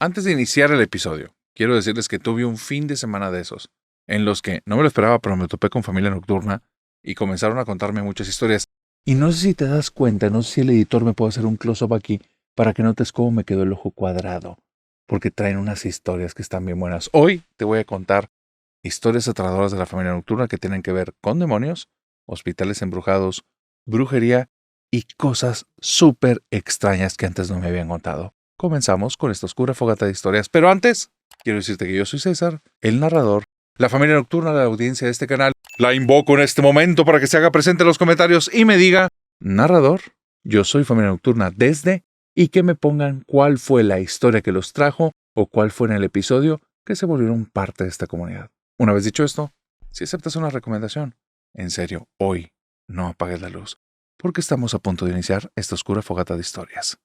Antes de iniciar el episodio, quiero decirles que tuve un fin de semana de esos, en los que no me lo esperaba, pero me topé con Familia Nocturna y comenzaron a contarme muchas historias. Y no sé si te das cuenta, no sé si el editor me puede hacer un close-up aquí para que notes cómo me quedó el ojo cuadrado, porque traen unas historias que están bien buenas. Hoy te voy a contar historias aterradoras de la Familia Nocturna que tienen que ver con demonios, hospitales embrujados, brujería y cosas súper extrañas que antes no me habían contado. Comenzamos con esta oscura fogata de historias, pero antes quiero decirte que yo soy César, el narrador, la Familia Nocturna de la audiencia de este canal. La invoco en este momento para que se haga presente en los comentarios y me diga, narrador, yo soy Familia Nocturna desde, y que me pongan cuál fue la historia que los trajo o cuál fue en el episodio que se volvieron parte de esta comunidad. Una vez dicho esto, si aceptas una recomendación, en serio, hoy no apagues la luz, porque estamos a punto de iniciar esta oscura fogata de historias.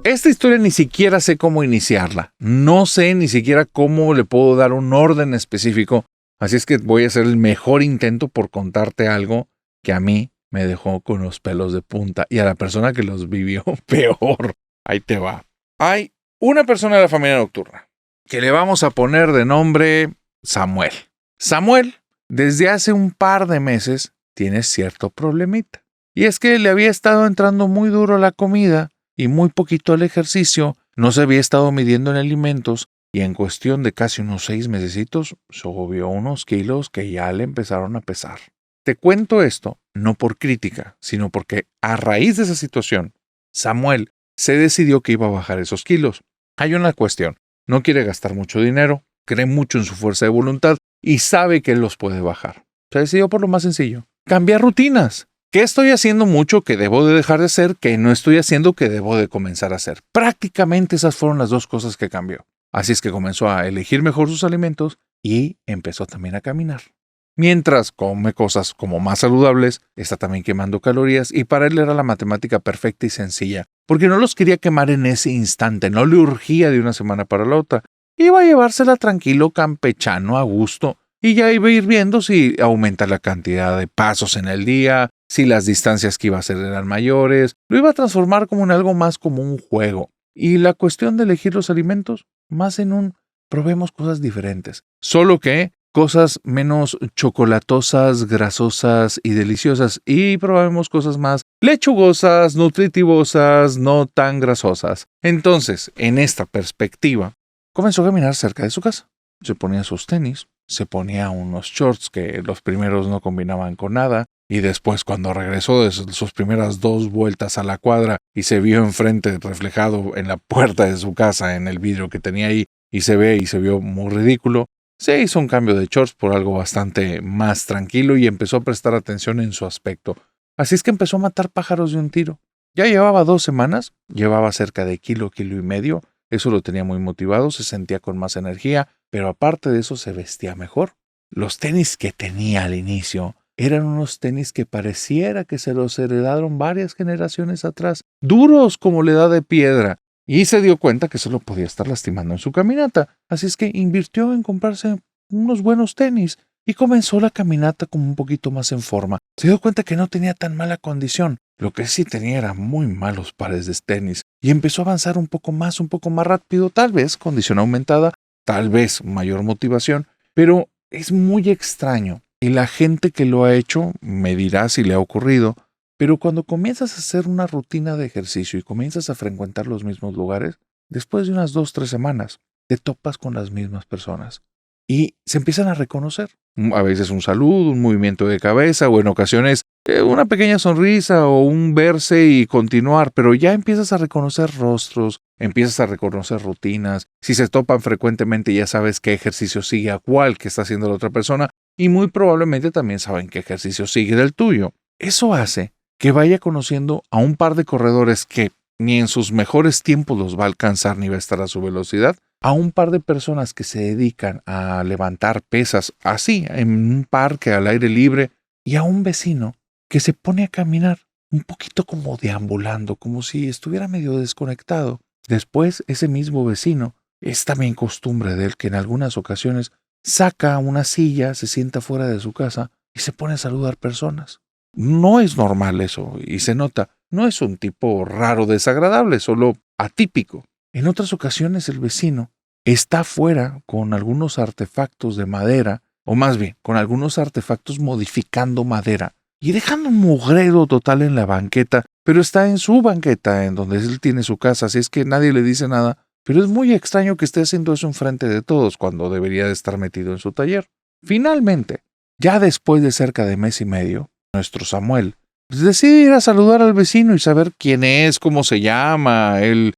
Esta historia ni siquiera sé cómo iniciarla. No sé ni siquiera cómo le puedo dar un orden específico. Así es que voy a hacer el mejor intento por contarte algo que a mí me dejó con los pelos de punta. Y a la persona que los vivió, peor. Ahí te va. Hay una persona de la Familia Nocturna que le vamos a poner de nombre Samuel. Samuel, desde hace un par de meses, tiene cierto problemita. Y es que le había estado entrando muy duro la comida y muy poquito el ejercicio, no se había estado midiendo en alimentos y en cuestión de casi unos 6 mesecitos subió unos kilos que ya le empezaron a pesar. Te cuento esto no por crítica, sino porque a raíz de esa situación, Samuel se decidió que iba a bajar esos kilos. Hay una cuestión, no quiere gastar mucho dinero, cree mucho en su fuerza de voluntad y sabe que él los puede bajar. Se decidió por lo más sencillo, cambiar rutinas. ¿Qué estoy haciendo mucho que debo de dejar de hacer? ¿Qué no estoy haciendo que debo de comenzar a hacer? Prácticamente esas fueron las dos cosas que cambió. Así es que comenzó a elegir mejor sus alimentos y empezó también a caminar. Mientras come cosas como más saludables, está también quemando calorías y para él era la matemática perfecta y sencilla, porque no los quería quemar en ese instante, no le urgía de una semana para la otra. Iba a llevársela tranquilo, campechano, a gusto, y ya iba a ir viendo si aumenta la cantidad de pasos en el día, si las distancias que iba a hacer eran mayores, lo iba a transformar como en algo más como un juego. Y la cuestión de elegir los alimentos, más en un probemos cosas diferentes. Solo que cosas menos chocolatosas, grasosas y deliciosas. Y probemos cosas más lechugosas, nutritivosas, no tan grasosas. Entonces, en esta perspectiva, comenzó a caminar cerca de su casa. Se ponía sus tenis, se ponía unos shorts que los primeros no combinaban con nada. Y después, cuando regresó de sus primeras 2 vueltas a la cuadra y se vio enfrente, reflejado en la puerta de su casa, en el vidrio que tenía ahí, y se vio muy ridículo, se hizo un cambio de shorts por algo bastante más tranquilo y empezó a prestar atención en su aspecto. Así es que empezó a matar pájaros de un tiro. Ya llevaba 2 semanas, llevaba cerca de kilo y medio. Eso lo tenía muy motivado, se sentía con más energía, pero aparte de eso se vestía mejor. Los tenis que tenía al inicio eran unos tenis que pareciera que se los heredaron varias generaciones atrás, duros como la edad de piedra, y se dio cuenta que se lo podía estar lastimando en su caminata. Así es que invirtió en comprarse unos buenos tenis y comenzó la caminata como un poquito más en forma. Se dio cuenta que no tenía tan mala condición. Lo que sí tenía era muy malos pares de tenis y empezó a avanzar un poco más rápido, tal vez condición aumentada, tal vez mayor motivación, pero es muy extraño. Y la gente que lo ha hecho me dirá si le ha ocurrido, pero cuando comienzas a hacer una rutina de ejercicio y comienzas a frecuentar los mismos lugares, después de unas 2-3 semanas, te topas con las mismas personas y se empiezan a reconocer. A veces un saludo, un movimiento de cabeza o en ocasiones una pequeña sonrisa o un verse y continuar, pero ya empiezas a reconocer rostros, empiezas a reconocer rutinas. Si se topan frecuentemente ya sabes qué ejercicio sigue a cuál que está haciendo la otra persona y muy probablemente también saben qué ejercicio sigue del tuyo. Eso hace que vaya conociendo a un par de corredores que ni en sus mejores tiempos los va a alcanzar ni va a estar a su velocidad, a un par de personas que se dedican a levantar pesas así, en un parque al aire libre, y a un vecino que se pone a caminar, un poquito como deambulando, como si estuviera medio desconectado. Después, ese mismo vecino, es también costumbre de él que en algunas ocasiones saca una silla, se sienta fuera de su casa y se pone a saludar personas. No es normal eso, y se nota, No es un tipo raro, desagradable, solo atípico. En otras ocasiones el vecino está afuera con algunos artefactos de madera, o más bien, con algunos artefactos modificando madera, y dejando un mugrero total en la banqueta, pero está en su banqueta, en donde él tiene su casa, así es que nadie le dice nada, pero es muy extraño que esté haciendo eso enfrente de todos, cuando debería de estar metido en su taller. Finalmente, ya después de cerca de mes y medio, nuestro Samuel decide ir a saludar al vecino y saber quién es, cómo se llama, él,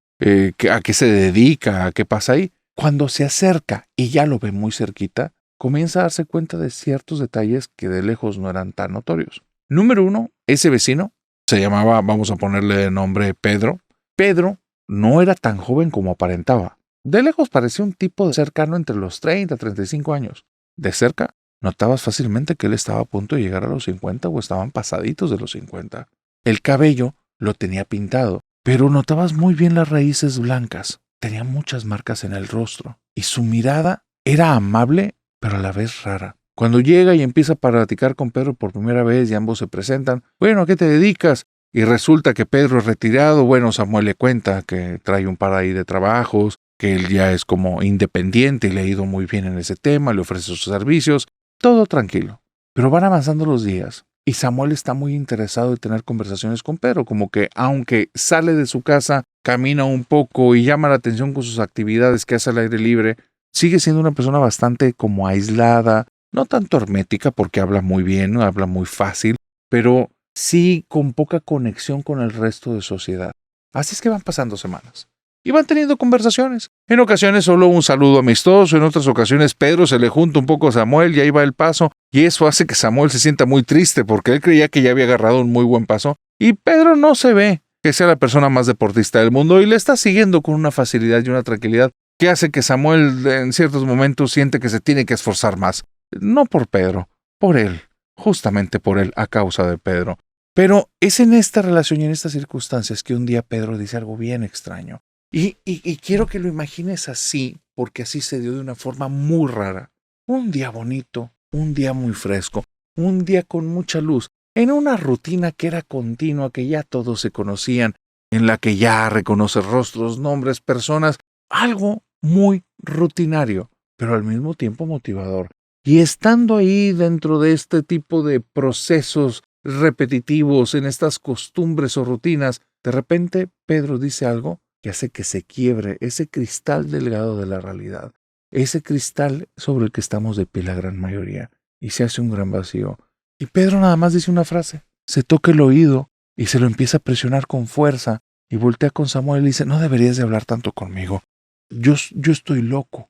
a qué se dedica, a qué pasa ahí. Cuando se acerca y ya lo ve muy cerquita, comienza a darse cuenta de ciertos detalles que de lejos no eran tan notorios. Número 1, ese vecino se llamaba, vamos a ponerle de nombre Pedro. Pedro no era tan joven como aparentaba. De lejos parecía un tipo cercano entre los 30 y 35 años. De cerca, notabas fácilmente que él estaba a punto de llegar a los 50 o estaban pasaditos de los 50. El cabello lo tenía pintado, pero notabas muy bien las raíces blancas. Tenía muchas marcas en el rostro y su mirada era amable, pero a la vez rara. Cuando llega y empieza a platicar con Pedro por primera vez y ambos se presentan, bueno, ¿a qué te dedicas? Y resulta que Pedro es retirado. Bueno, Samuel le cuenta que trae un par ahí de trabajos, que él ya es como independiente y le ha ido muy bien en ese tema, le ofrece sus servicios, todo tranquilo. Pero van avanzando los días y Samuel está muy interesado en tener conversaciones con Pedro, como que aunque sale de su casa, camina un poco y llama la atención con sus actividades que hace al aire libre, sigue siendo una persona bastante como aislada, no tanto hermética porque habla muy bien, ¿no? Habla muy fácil, pero sí con poca conexión con el resto de sociedad. Así es que van pasando semanas y van teniendo conversaciones. En ocasiones solo un saludo amistoso, en otras ocasiones Pedro se le junta un poco a Samuel y ahí va el paso, y eso hace que Samuel se sienta muy triste porque él creía que ya había agarrado un muy buen paso, y Pedro no se ve que sea la persona más deportista del mundo y le está siguiendo con una facilidad y una tranquilidad que hace que Samuel en ciertos momentos siente que se tiene que esforzar más. No por Pedro, por él, justamente por él, a causa de Pedro. Pero es en esta relación y en estas circunstancias que un día Pedro dice algo bien extraño. Y quiero que lo imagines así, porque así se dio de una forma muy rara. Un día bonito, un día muy fresco, un día con mucha luz, en una rutina que era continua, que ya todos se conocían, en la que ya reconoces rostros, nombres, personas, algo muy rutinario, pero al mismo tiempo motivador. Y estando ahí dentro de este tipo de procesos repetitivos, en estas costumbres o rutinas, de repente Pedro dice algo que hace que se quiebre ese cristal delgado de la realidad, ese cristal sobre el que estamos de pie la gran mayoría, y se hace un gran vacío. Y Pedro nada más dice una frase, se toca el oído y se lo empieza a presionar con fuerza, y voltea con Samuel y dice, no deberías de hablar tanto conmigo, yo estoy loco.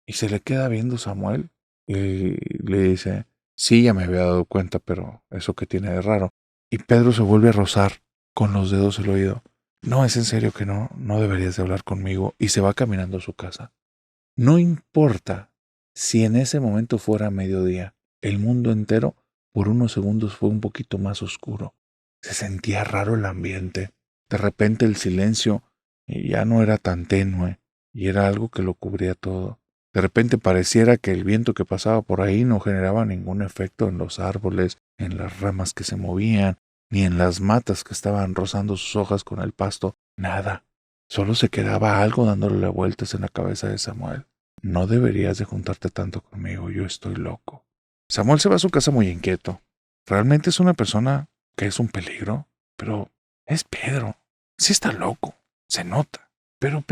Y se le queda viendo Samuel y le dice, sí, ya me había dado cuenta, pero eso que tiene de raro. Y Pedro se vuelve a rozar con los dedos el oído. No, es en serio que no deberías de hablar conmigo, y se va caminando a su casa. No importa si en ese momento fuera mediodía, el mundo entero por unos segundos fue un poquito más oscuro. Se sentía raro el ambiente. De repente el silencio ya no era tan tenue y era algo que lo cubría todo. De repente pareciera que el viento que pasaba por ahí no generaba ningún efecto en los árboles, en las ramas que se movían, ni en las matas que estaban rozando sus hojas con el pasto, nada. Solo se quedaba algo dándole vueltas en la cabeza de Samuel. No deberías de juntarte tanto conmigo, yo estoy loco. Samuel se va a su casa muy inquieto. Realmente es una persona que es un peligro, pero es Pedro. Sí está loco, se nota. Pero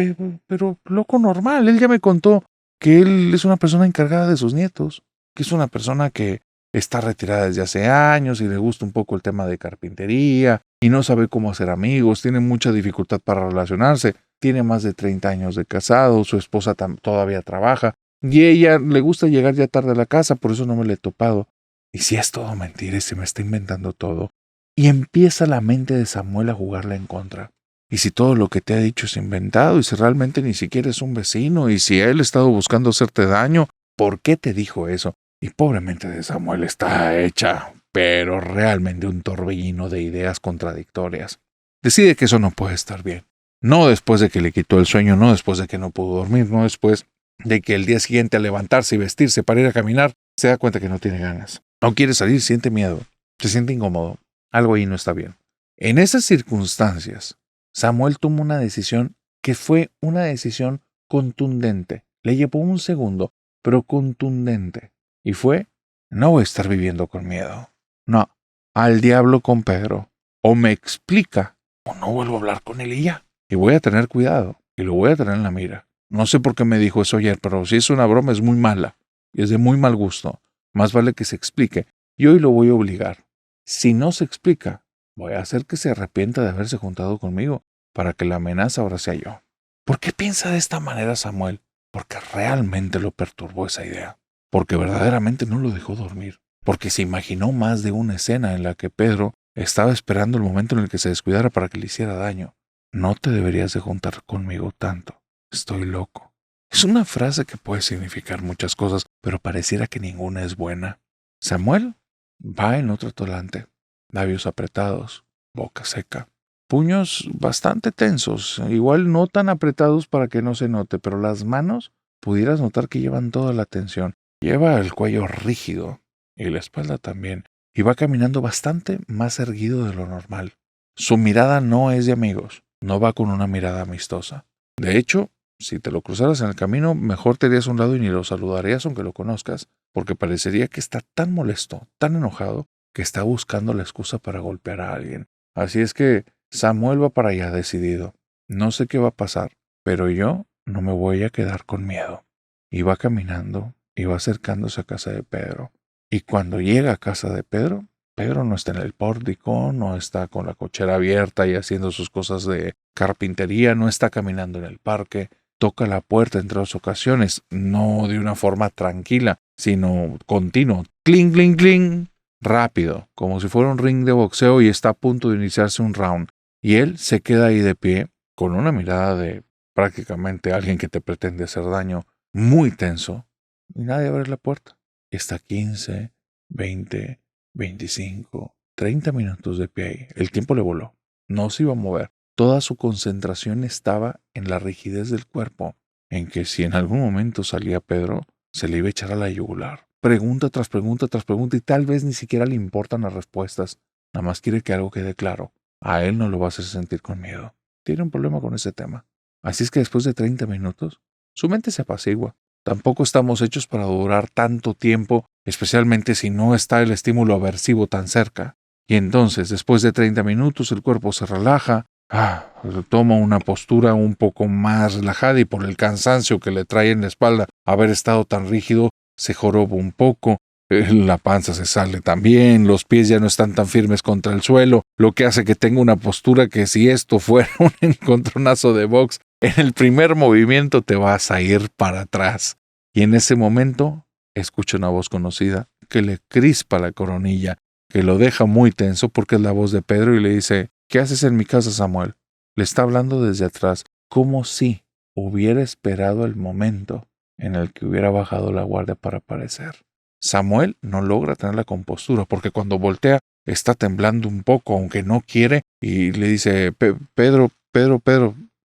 loco normal. Él ya me contó que él es una persona encargada de sus nietos, que es una persona que está retirada desde hace años y le gusta un poco el tema de carpintería y no sabe cómo hacer amigos, tiene mucha dificultad para relacionarse, tiene más de 30 años de casado, su esposa todavía trabaja y ella le gusta llegar ya tarde a la casa, por eso no me la he topado. Y si es todo mentira y se me está inventando todo, y empieza la mente de Samuel a jugarla en contra. Y si todo lo que te ha dicho es inventado, y si realmente ni siquiera es un vecino, y si él ha estado buscando hacerte daño, ¿por qué te dijo eso? Y pobremente de Samuel está hecha, pero realmente un torbellino de ideas contradictorias. Decide que eso no puede estar bien. No después de que le quitó el sueño, no después de que no pudo dormir, no después de que el día siguiente al levantarse y vestirse para ir a caminar, se da cuenta que no tiene ganas. No quiere salir, siente miedo, se siente incómodo. Algo ahí no está bien. En esas circunstancias, Samuel tomó una decisión que fue una decisión contundente. Le llevó un segundo, pero contundente. Y fue, no voy a estar viviendo con miedo. No, al diablo con Pedro. O me explica, o no vuelvo a hablar con él y ya. Y voy a tener cuidado, y lo voy a tener en la mira. No sé por qué me dijo eso ayer, pero si es una broma es muy mala. Y es de muy mal gusto. Más vale que se explique. Y hoy lo voy a obligar. Si no se explica, voy a hacer que se arrepienta de haberse juntado conmigo para que la amenaza ahora sea yo. ¿Por qué piensa de esta manera Samuel? Porque realmente lo perturbó esa idea. Porque verdaderamente no lo dejó dormir. Porque se imaginó más de una escena en la que Pedro estaba esperando el momento en el que se descuidara para que le hiciera daño. No te deberías de juntar conmigo tanto. Estoy loco. Es una frase que puede significar muchas cosas, pero pareciera que ninguna es buena. Samuel va en otro talante. Labios apretados, boca seca. Puños bastante tensos, igual no tan apretados para que no se note, pero las manos pudieras notar que llevan toda la tensión. Lleva el cuello rígido y la espalda también, y va caminando bastante más erguido de lo normal. Su mirada no es de amigos, no va con una mirada amistosa. De hecho, si te lo cruzaras en el camino, mejor te irías a un lado y ni lo saludarías aunque lo conozcas, porque parecería que está tan molesto, tan enojado, que está buscando la excusa para golpear a alguien. Así es que Samuel va para allá decidido. No sé qué va a pasar, pero yo no me voy a quedar con miedo. Y va caminando y va acercándose a casa de Pedro. Y cuando llega a casa de Pedro, Pedro no está en el pórtico, no está con la cochera abierta y haciendo sus cosas de carpintería, no está caminando en el parque. Toca la puerta en 3 ocasiones, no de una forma tranquila, sino continuo. Cling, cling, cling. Rápido, como si fuera un ring de boxeo y está a punto de iniciarse un round. Y él se queda ahí de pie, con una mirada de prácticamente alguien que te pretende hacer daño, muy tenso. Y nadie abre la puerta. Está 15, 20, 25, 30 minutos de pie ahí. El tiempo le voló. No se iba a mover. Toda su concentración estaba en la rigidez del cuerpo, en que si en algún momento salía Pedro, se le iba a echar a la yugular. Pregunta tras pregunta tras pregunta y tal vez ni siquiera le importan las respuestas. Nada más quiere que algo quede claro. A él no lo va a hacer sentir con miedo. Tiene un problema con ese tema. Así es que después de 30 minutos, su mente se apacigua. Tampoco estamos hechos para durar tanto tiempo, especialmente si no está el estímulo aversivo tan cerca. Y entonces, después de 30 minutos, el cuerpo se relaja, toma una postura un poco más relajada y por el cansancio que le trae en la espalda haber estado tan rígido, se joroba un poco, la panza se sale también, los pies ya no están tan firmes contra el suelo, lo que hace que tenga una postura que si esto fuera un encontronazo de box, en el primer movimiento te vas a ir para atrás. Y en ese momento escucha una voz conocida que le crispa la coronilla, que lo deja muy tenso porque es la voz de Pedro y le dice: ¿qué haces en mi casa, Samuel? Le está hablando desde atrás, como si hubiera esperado el momento en el que hubiera bajado la guardia para aparecer. Samuel no logra tener la compostura porque cuando voltea está temblando un poco, aunque no quiere, y le dice: Pedro,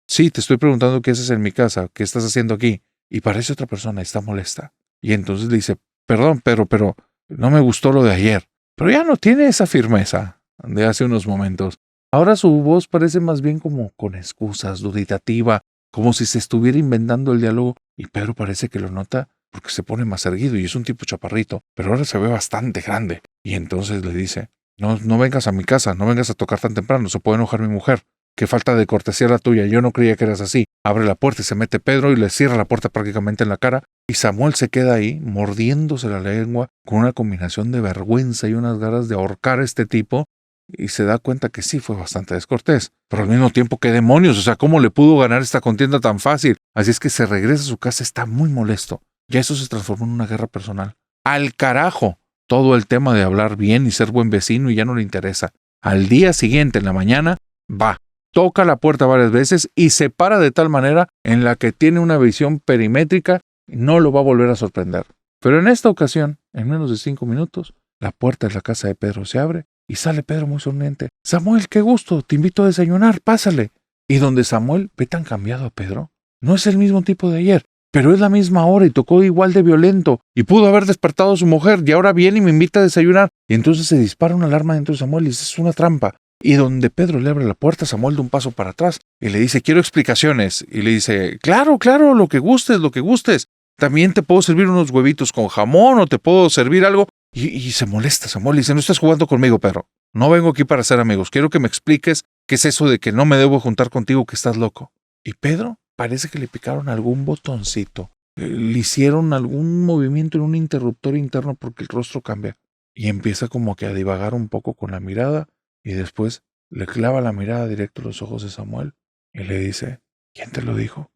sí, te estoy preguntando qué haces en mi casa, qué estás haciendo aquí. Y parece otra persona, está molesta. Y entonces le dice: perdón, Pedro, pero no me gustó lo de ayer. Pero ya no tiene esa firmeza de hace unos momentos. Ahora su voz parece más bien como con excusas, duditativa, como si se estuviera inventando el diálogo, y Pedro parece que lo nota porque se pone más erguido y es un tipo chaparrito, pero ahora se ve bastante grande. Y entonces le dice: no vengas a mi casa, no vengas a tocar tan temprano, se puede enojar mi mujer. Qué falta de cortesía la tuya, yo no creía que eras así. Abre la puerta y se mete Pedro y le cierra la puerta prácticamente en la cara, y Samuel se queda ahí, mordiéndose la lengua, con una combinación de vergüenza y unas ganas de ahorcar a este tipo, y se da cuenta que sí fue bastante descortés. Pero al mismo tiempo, ¿qué demonios? O sea, ¿cómo le pudo ganar esta contienda tan fácil? Así es que se regresa a su casa, está muy molesto. Ya eso se transformó en una guerra personal. ¡Al carajo! Todo el tema de hablar bien y ser buen vecino y ya no le interesa. Al día siguiente, en la mañana, va, toca la puerta varias veces y se para de tal manera en la que tiene una visión perimétrica y no lo va a volver a sorprender. Pero en esta ocasión, en menos de 5 minutos, la puerta de la casa de Pedro se abre y sale Pedro muy sonriente. Samuel, qué gusto, te invito a desayunar, pásale. Y donde Samuel ve tan cambiado a Pedro, no es el mismo tipo de ayer, pero es la misma hora y tocó igual de violento y pudo haber despertado a su mujer y ahora viene y me invita a desayunar. Y entonces se dispara una alarma dentro de Samuel y dice: es una trampa. Y donde Pedro le abre la puerta, Samuel da un paso para atrás y le dice, quiero explicaciones. Y le dice, claro, claro, lo que gustes, lo que gustes. También te puedo servir unos huevitos con jamón o te puedo servir algo. Y se molesta Samuel y dice, no estás jugando conmigo, Pedro. No vengo aquí para ser amigos. Quiero que me expliques qué es eso de que no me debo juntar contigo, que estás loco. Y Pedro parece que le picaron algún botoncito. Le hicieron algún movimiento en un interruptor interno porque el rostro cambia. Y empieza como que a divagar un poco con la mirada y después le clava la mirada directo a los ojos de Samuel y le dice, ¿quién te lo dijo?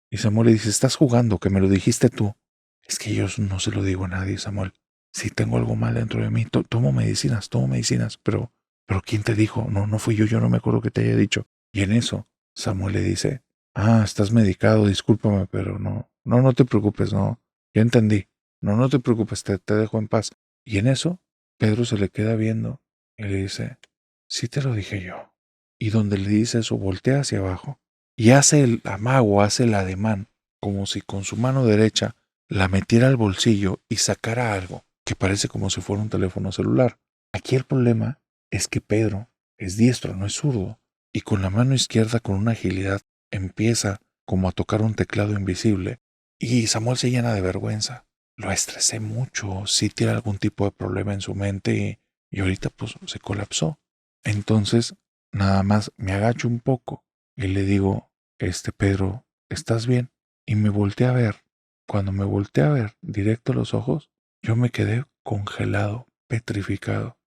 Y Samuel le dice, estás jugando, que me lo dijiste tú. Es que yo no se lo digo a nadie, Samuel. Si tengo algo mal dentro de mí, tomo medicinas, pero ¿quién te dijo? No fui yo no me acuerdo que te haya dicho. Y en eso, Samuel le dice, estás medicado, discúlpame, pero no te preocupes, no, ya entendí. No te preocupes, te dejo en paz. Y en eso, Pedro se le queda viendo y le dice, sí te lo dije yo. Y donde le dice eso, voltea hacia abajo y hace el amago, hace el ademán, como si con su mano derecha la metiera al bolsillo y sacara algo que parece como si fuera un teléfono celular. Aquí el problema es que Pedro es diestro, no es zurdo, y con la mano izquierda con una agilidad empieza como a tocar un teclado invisible, y Samuel se llena de vergüenza. Lo estresé mucho, sí tiene algún tipo de problema en su mente y ahorita pues se colapsó. Entonces nada más me agacho un poco y le digo, Pedro, ¿estás bien? Y me volteé a ver. Cuando me volteé a ver directo a los ojos, yo me quedé congelado, petrificado.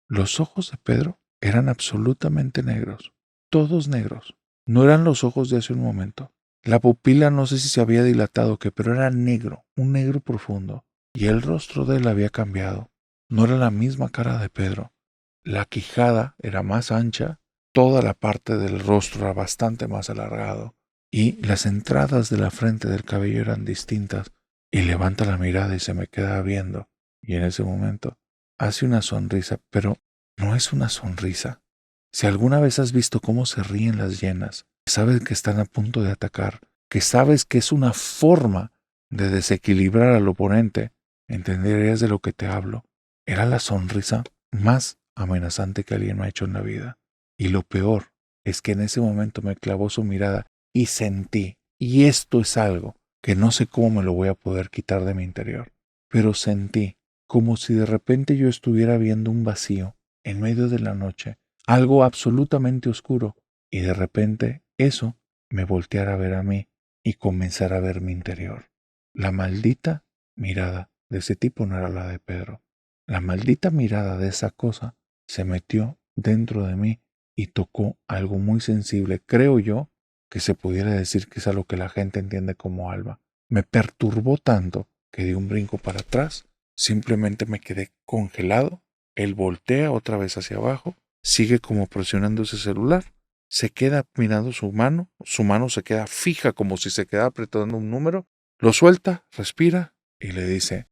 Los ojos de Pedro eran absolutamente negros, todos negros. No eran los ojos de hace un momento. La pupila no sé si se había dilatado o qué, pero era negro, un negro profundo. Y el rostro de él había cambiado. No era la misma cara de Pedro. La quijada era más ancha, toda la parte del rostro era bastante más alargado y las entradas de la frente del cabello eran distintas. Y levanta la mirada y se me queda viendo. Y en ese momento hace una sonrisa, pero no es una sonrisa. Si alguna vez has visto cómo se ríen las hienas, sabes que están a punto de atacar, que sabes que es una forma de desequilibrar al oponente, entenderías de lo que te hablo. Era la sonrisa más amenazante que alguien me ha hecho en la vida. Y lo peor es que en ese momento me clavó su mirada y sentí, y esto es algo que no sé cómo me lo voy a poder quitar de mi interior, pero sentí como si de repente yo estuviera viendo un vacío en medio de la noche, algo absolutamente oscuro, y de repente eso me volteara a ver a mí y comenzara a ver mi interior. La maldita mirada de ese tipo no era la de Pedro. La maldita mirada de esa cosa se metió dentro de mí y tocó algo muy sensible, creo yo, que se pudiera decir que es a lo que la gente entiende como alma. Me perturbó tanto que di un brinco para atrás, simplemente me quedé congelado. Él voltea otra vez hacia abajo, sigue como presionando ese celular, se queda mirando su mano se queda fija como si se quedara apretando un número, lo suelta, respira y le dice,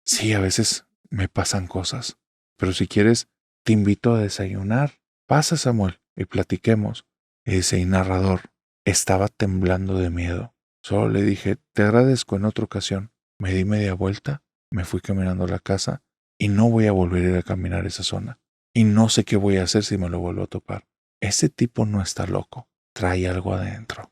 sí, a veces me pasan cosas, pero si quieres te invito a desayunar. Pasa, Samuel, y platiquemos. Y dice, y narrador, estaba temblando de miedo. Solo le dije, te agradezco en otra ocasión. Me di media vuelta, me fui caminando a la casa y no voy a volver a ir a caminar esa zona. Y no sé qué voy a hacer si me lo vuelvo a topar. Ese tipo no está loco, trae algo adentro.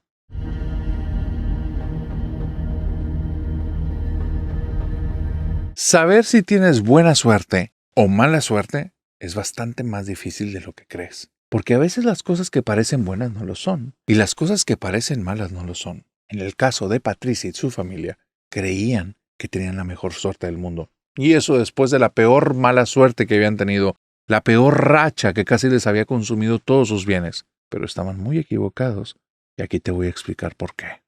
Saber si tienes buena suerte o mala suerte es bastante más difícil de lo que crees. Porque a veces las cosas que parecen buenas no lo son, y las cosas que parecen malas no lo son. En el caso de Patricia y su familia, creían que tenían la mejor suerte del mundo. Y eso después de la peor mala suerte que habían tenido, la peor racha que casi les había consumido todos sus bienes. Pero estaban muy equivocados, y aquí te voy a explicar por qué.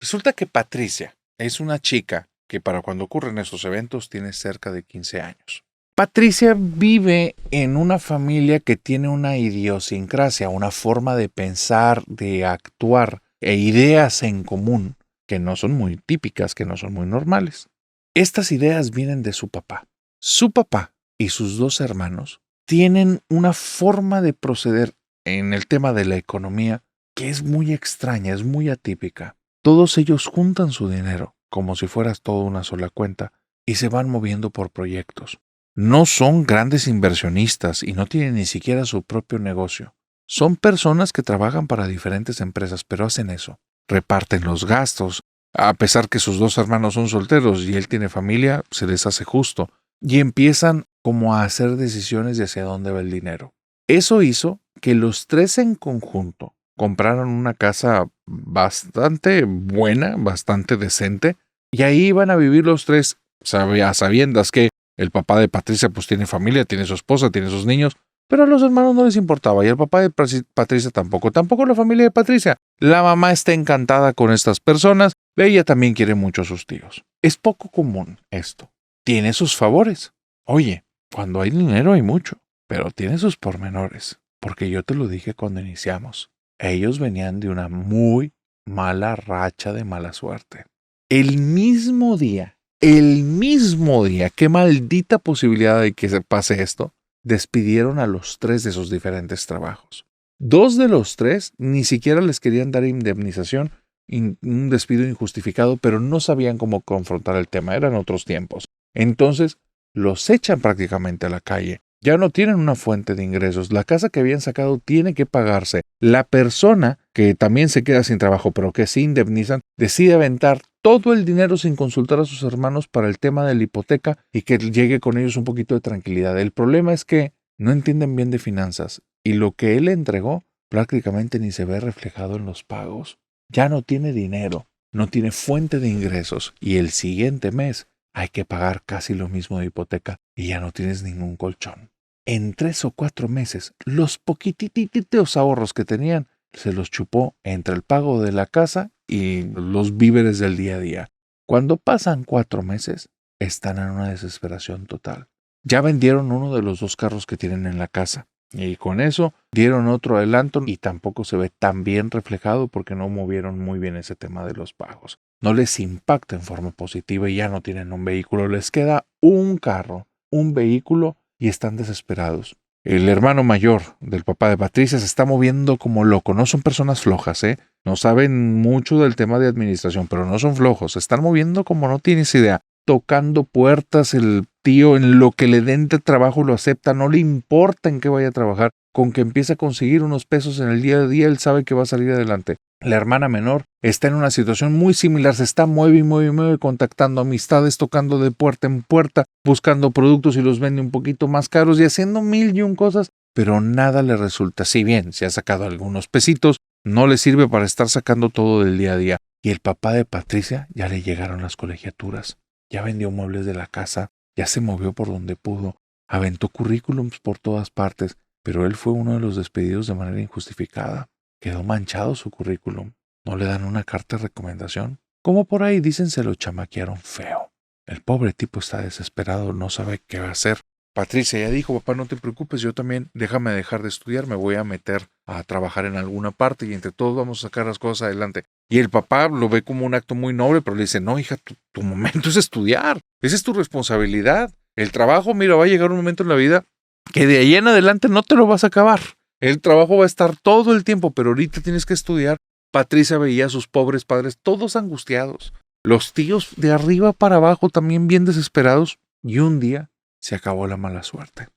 Resulta que Patricia es una chica que para cuando ocurren esos eventos tiene cerca de 15 años. Patricia vive en una familia que tiene una idiosincrasia, una forma de pensar, de actuar e ideas en común que no son muy típicas, que no son muy normales. Estas ideas vienen de su papá. Su papá y sus dos hermanos tienen una forma de proceder en el tema de la economía que es muy extraña, es muy atípica. Todos ellos juntan su dinero como si fueras toda una sola cuenta y se van moviendo por proyectos. No son grandes inversionistas y no tienen ni siquiera su propio negocio. Son personas que trabajan para diferentes empresas, pero hacen eso. Reparten los gastos. A pesar que sus dos hermanos son solteros y él tiene familia, se les hace justo. Y empiezan como a hacer decisiones de hacia dónde va el dinero. Eso hizo que los tres en conjunto compraron una casa bastante buena, bastante decente, y ahí iban a vivir los tres, a sabiendas que el papá de Patricia pues tiene familia, tiene su esposa, tiene sus niños, pero a los hermanos no les importaba, y al papá de Patricia tampoco la familia de Patricia. La mamá está encantada con estas personas, ella también quiere mucho a sus tíos. Es poco común esto. Tiene sus favores. Oye, cuando hay dinero hay mucho, pero tiene sus pormenores, porque yo te lo dije cuando iniciamos. Ellos venían de una muy mala racha de mala suerte. El mismo día, qué maldita posibilidad de que se pase esto, despidieron a los tres de sus diferentes trabajos. Dos de los tres ni siquiera les querían dar indemnización, un despido injustificado, pero no sabían cómo confrontar el tema, eran otros tiempos. Entonces, los echan prácticamente a la calle. Ya no tienen una fuente de ingresos. La casa que habían sacado tiene que pagarse. La persona que también se queda sin trabajo, pero que sí indemnizan, decide aventar todo el dinero sin consultar a sus hermanos para el tema de la hipoteca y que llegue con ellos un poquito de tranquilidad. El problema es que no entienden bien de finanzas y lo que él entregó prácticamente ni se ve reflejado en los pagos. Ya no tiene dinero, no tiene fuente de ingresos y el siguiente mes hay que pagar casi lo mismo de hipoteca y ya no tienes ningún colchón. En 3 o 4 meses, los poquititos ahorros que tenían se los chupó entre el pago de la casa y los víveres del día a día. Cuando pasan 4 meses, están en una desesperación total. Ya vendieron uno de los 2 carros que tienen en la casa y con eso dieron otro adelanto y tampoco se ve tan bien reflejado porque no movieron muy bien ese tema de los pagos. No les impacta en forma positiva y ya no tienen un vehículo. Les queda un carro, un vehículo y están desesperados. El hermano mayor del papá de Patricia se está moviendo como loco. No son personas flojas, No saben mucho del tema de administración, pero no son flojos. Se están moviendo como no tienes idea. Tocando puertas, el tío en lo que le den de trabajo lo acepta. No le importa en qué vaya a trabajar. Con que empiece a conseguir unos pesos en el día a día, él sabe que va a salir adelante. La hermana menor está en una situación muy similar, se está mueve, contactando amistades, tocando de puerta en puerta, buscando productos y los vende un poquito más caros y haciendo 1001 cosas, pero nada le resulta. Si bien se ha sacado algunos pesitos, no le sirve para estar sacando todo del día a día. Y el papá de Patricia ya le llegaron las colegiaturas, ya vendió muebles de la casa, ya se movió por donde pudo, aventó currículums por todas partes, pero él fue uno de los despedidos de manera injustificada. Quedó manchado su currículum. No le dan una carta de recomendación. Como por ahí dicen, se lo chamaquearon feo. El pobre tipo está desesperado, no sabe qué va a hacer. Patricia ya dijo, papá, no te preocupes, yo también, déjame dejar de estudiar, me voy a meter a trabajar en alguna parte y entre todos vamos a sacar las cosas adelante. Y el papá lo ve como un acto muy noble, pero le dice, no, hija, tu momento es estudiar. Esa es tu responsabilidad. El trabajo, mira, va a llegar un momento en la vida que de ahí en adelante no te lo vas a acabar. El trabajo va a estar todo el tiempo, pero ahorita tienes que estudiar. Patricia veía a sus pobres padres todos angustiados. Los tíos de arriba para abajo también bien desesperados. Y un día se acabó la mala suerte.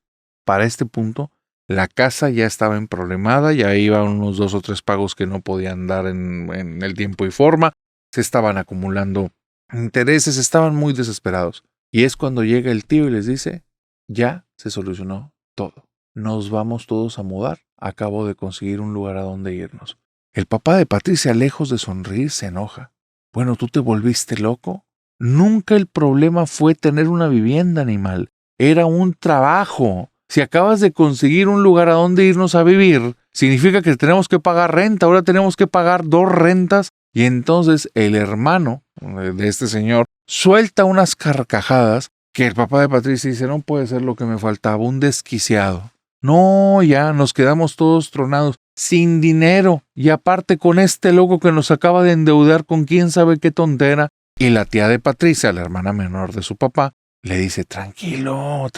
Para este punto, la casa ya estaba emproblemada, ya iban unos 2 o 3 pagos que no podían dar en el tiempo y forma. Se estaban acumulando intereses, estaban muy desesperados. Y es cuando llega el tío y les dice, ya se solucionó todo. Nos vamos todos a mudar. Acabo de conseguir un lugar a donde irnos. El papá de Patricia, lejos de sonreír, se enoja. Bueno, ¿tú te volviste loco? Nunca el problema fue tener una vivienda, animal. Era un trabajo. Si acabas de conseguir un lugar a donde irnos a vivir, significa que tenemos que pagar renta. Ahora tenemos que pagar 2 rentas. Y entonces el hermano de este señor suelta unas carcajadas que el papá de Patricia dice, no puede ser lo que me faltaba, un desquiciado. No, ya nos quedamos todos tronados, sin dinero, y aparte con este loco que nos acaba de endeudar con quién sabe qué tontera. Y la tía de Patricia, la hermana menor de su papá, le dice, tranquilo,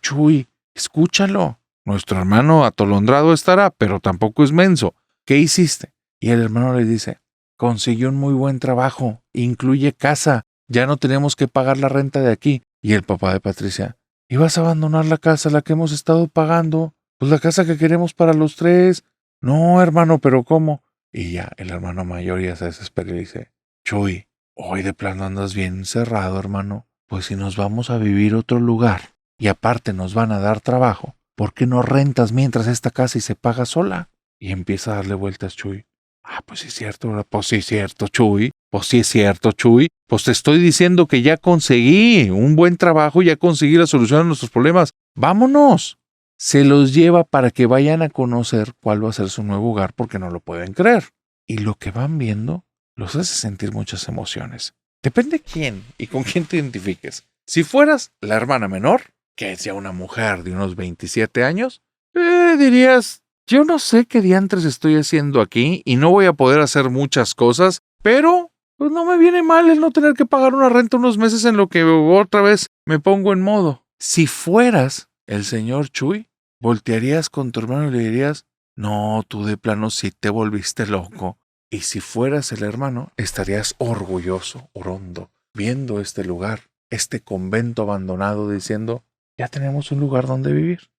Chuy, escúchalo. Nuestro hermano atolondrado estará, pero tampoco es menso. ¿Qué hiciste? Y el hermano le dice, consiguió un muy buen trabajo, incluye casa, ya no tenemos que pagar la renta de aquí. Y el papá de Patricia, ¿y vas a abandonar la casa, la que hemos estado pagando? Pues la casa que queremos para los 3. No, hermano, pero ¿cómo? Y ya, el hermano mayor ya se desespera y dice, Chuy, hoy de plano andas bien encerrado, hermano. Pues si nos vamos a vivir a otro lugar y aparte nos van a dar trabajo, ¿por qué no rentas mientras esta casa y se paga sola? Y empieza a darle vueltas, Chuy. Ah, pues sí es cierto, ¿verdad? Pues sí es cierto, Chuy. Pues sí es cierto, Chuy. Pues te estoy diciendo que ya conseguí un buen trabajo, ya conseguí la solución a nuestros problemas. ¡Vámonos! Se los lleva para que vayan a conocer cuál va a ser su nuevo hogar porque no lo pueden creer. Y lo que van viendo los hace sentir muchas emociones. Depende quién y con quién te identifiques. Si fueras la hermana menor, que sea una mujer de unos 27 años, dirías, yo no sé qué diantres estoy haciendo aquí y no voy a poder hacer muchas cosas, pero pues no me viene mal el no tener que pagar una renta unos meses en lo que otra vez me pongo en modo. Si fueras el señor Chuy, voltearías con tu hermano y le dirías, no, tú de plano sí te volviste loco. Y si fueras el hermano, estarías orgulloso, orondo, viendo este lugar, este convento abandonado, diciendo, ya tenemos un lugar donde vivir.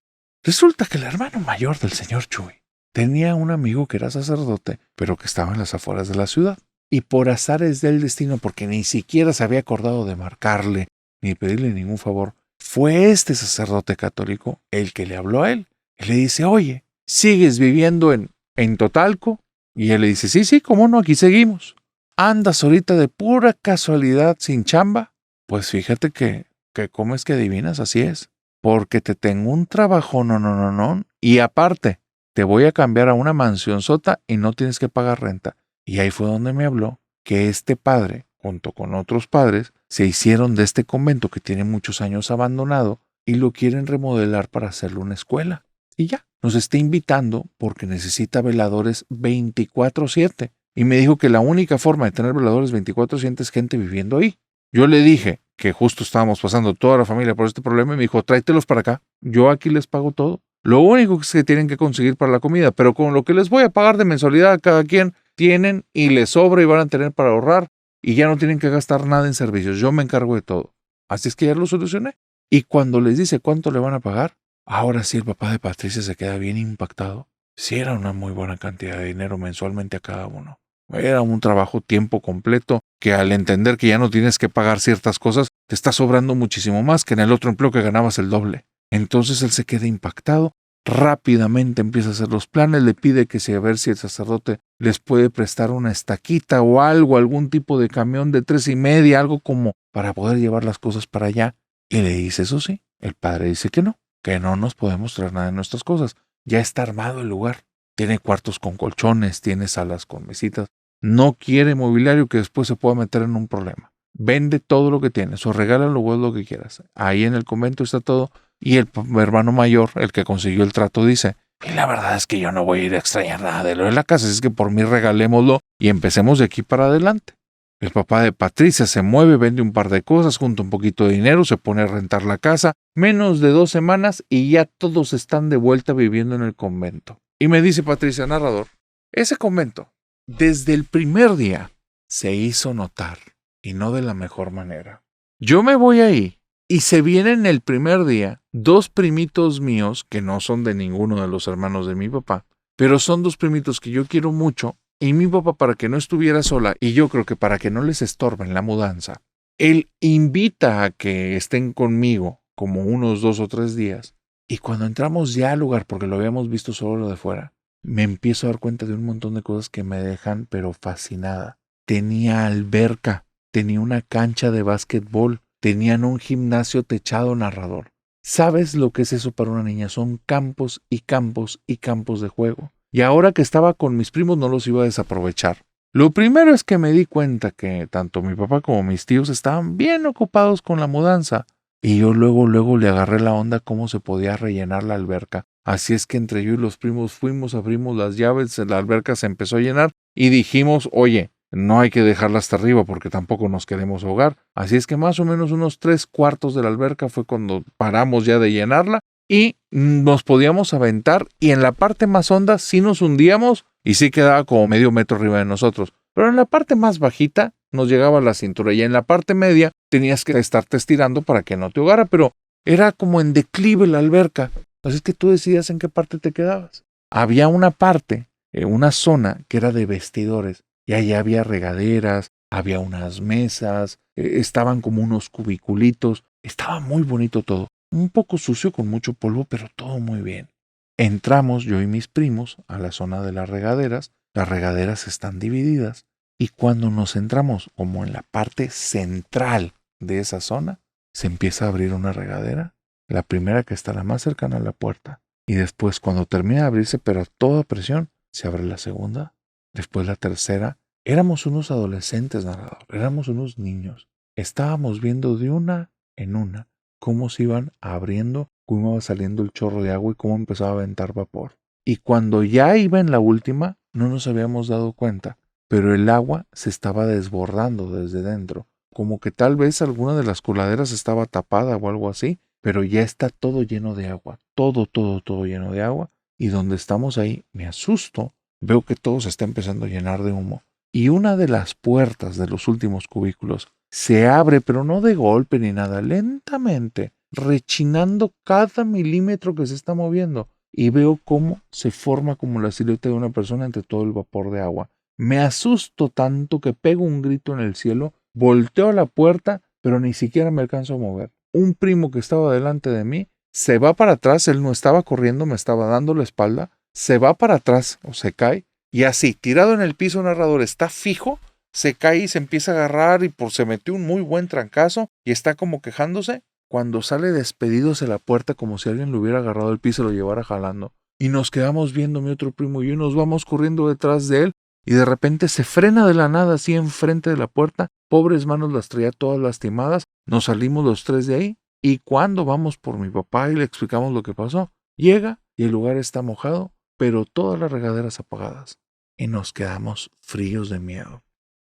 Resulta que el hermano mayor del señor Chuy tenía un amigo que era sacerdote, pero que estaba en las afueras de la ciudad. Y por azares del destino, porque ni siquiera se había acordado de marcarle ni pedirle ningún favor, fue este sacerdote católico el que le habló a él. Y le dice, oye, ¿sigues viviendo en Totalco? Y él le dice, sí, cómo no, aquí seguimos. ¿Andas ahorita de pura casualidad sin chamba? Pues fíjate que cómo es que adivinas, así es. Porque te tengo un trabajo, no. Y aparte, te voy a cambiar a una mansión sota y no tienes que pagar renta. Y ahí fue donde me habló que este padre, junto con otros padres, se hicieron de este convento que tiene muchos años abandonado y lo quieren remodelar para hacerlo una escuela. Y ya, nos está invitando porque necesita veladores 24/7. Y me dijo que la única forma de tener veladores 24/7 es gente viviendo ahí. Yo le dije que justo estábamos pasando toda la familia por este problema y me dijo, tráetelos para acá, yo aquí les pago todo. Lo único es que tienen que conseguir para la comida, pero con lo que les voy a pagar de mensualidad a cada quien, tienen y les sobra y van a tener para ahorrar y ya no tienen que gastar nada en servicios. Yo me encargo de todo. Así es que ya lo solucioné. Y cuando les dice cuánto le van a pagar, ahora sí el papá de Patricia se queda bien impactado. Sí era una muy buena cantidad de dinero mensualmente a cada uno. Era un trabajo tiempo completo que al entender que ya no tienes que pagar ciertas cosas, te está sobrando muchísimo más que en el otro empleo que ganabas el doble. Entonces él se queda impactado, rápidamente empieza a hacer los planes, le pide que a ver si el sacerdote les puede prestar una estaquita o algo, algún tipo de camión de 3.5, algo como para poder llevar las cosas para allá. Y le dice, eso sí, el padre dice que no nos podemos traer nada de nuestras cosas. Ya está armado el lugar. Tiene cuartos con colchones, tiene salas con mesitas. No quiere mobiliario que después se pueda meter en un problema. Vende todo lo que tienes o regálalo o haz lo que quieras. Ahí en el convento está todo. Y el hermano mayor, el que consiguió el trato, dice, y la verdad es que yo no voy a ir a extrañar nada de lo de la casa, es que por mí regalémoslo y empecemos de aquí para adelante. El papá de Patricia se mueve, vende un par de cosas, junta un poquito de dinero, se pone a rentar la casa. Menos de 2 semanas y ya todos están de vuelta viviendo en el convento. Y me dice Patricia, narrador, ese convento, desde el primer día, se hizo notar, y no de la mejor manera. Yo me voy ahí, y se vienen el primer día 2 primitos míos, que no son de ninguno de los hermanos de mi papá, pero son 2 primitos que yo quiero mucho, y mi papá, para que no estuviera sola, y yo creo que para que no les estorben la mudanza, él invita a que estén conmigo como unos 2 o 3 días. Y cuando entramos ya al lugar, porque lo habíamos visto solo lo de fuera, me empiezo a dar cuenta de un montón de cosas que me dejan pero fascinada. Tenía alberca, tenía una cancha de básquetbol, tenían un gimnasio techado, narrador. ¿Sabes lo que es eso para una niña? Son campos y campos y campos de juego. Y ahora que estaba con mis primos no los iba a desaprovechar. Lo primero es que me di cuenta que tanto mi papá como mis tíos estaban bien ocupados con la mudanza. Y yo luego le agarré la onda cómo se podía rellenar la alberca. Así es que entre yo y los primos fuimos, abrimos las llaves, la alberca se empezó a llenar y dijimos, oye, no hay que dejarla hasta arriba porque tampoco nos queremos ahogar. Así es que más o menos unos 3/4 de la alberca fue cuando paramos ya de llenarla y nos podíamos aventar y en la parte más honda sí nos hundíamos y sí quedaba como medio metro arriba de nosotros. Pero en la parte más bajita nos llegaba a la cintura y en la parte media tenías que estarte estirando para que no te ahogara, pero era como en declive la alberca. Así es que tú decidías en qué parte te quedabas. Había una parte una zona que era de vestidores y allá había regaderas, había unas mesas, estaban como unos cubiculitos, estaba muy bonito todo, un poco sucio con mucho polvo, pero todo muy bien. Entramos yo y mis primos a la zona de las regaderas están divididas y cuando nos entramos como en la parte central de esa zona, se empieza a abrir una regadera, la primera que está la más cercana a la puerta, y después cuando termina de abrirse, pero a toda presión, se abre la segunda, después la tercera. Éramos unos adolescentes, narrador, éramos unos niños. Estábamos viendo de una en una cómo se iban abriendo, cómo iba saliendo el chorro de agua y cómo empezaba a aventar vapor. Y cuando ya iba en la última, no nos habíamos dado cuenta, pero el agua se estaba desbordando desde dentro, como que tal vez alguna de las coladeras estaba tapada o algo así, pero ya está todo lleno de agua, todo lleno de agua, y donde estamos ahí me asusto, veo que todo se está empezando a llenar de humo, y una de las puertas de los últimos cubículos se abre, pero no de golpe ni nada, lentamente, rechinando cada milímetro que se está moviendo, y veo cómo se forma como la silueta de una persona entre todo el vapor de agua. Me asusto tanto que pego un grito en el cielo, volteo a la puerta, pero ni siquiera me alcanzo a mover. Un primo que estaba delante de mí se va para atrás, él no estaba corriendo, me estaba dando la espalda, se va para atrás o se cae, y así, tirado en el piso, narrador, está fijo, se cae y se empieza a agarrar y se metió un muy buen trancazo y está como quejándose. Cuando sale despedido hacia la puerta como si alguien lo hubiera agarrado del piso y lo llevara jalando. Y nos quedamos viendo mi otro primo y yo, nos vamos corriendo detrás de él y de repente se frena de la nada así enfrente de la puerta. Pobres manos las traía todas lastimadas. Nos salimos los tres de ahí y cuando vamos por mi papá y le explicamos lo que pasó, llega y el lugar está mojado, pero todas las regaderas apagadas. Y nos quedamos fríos de miedo.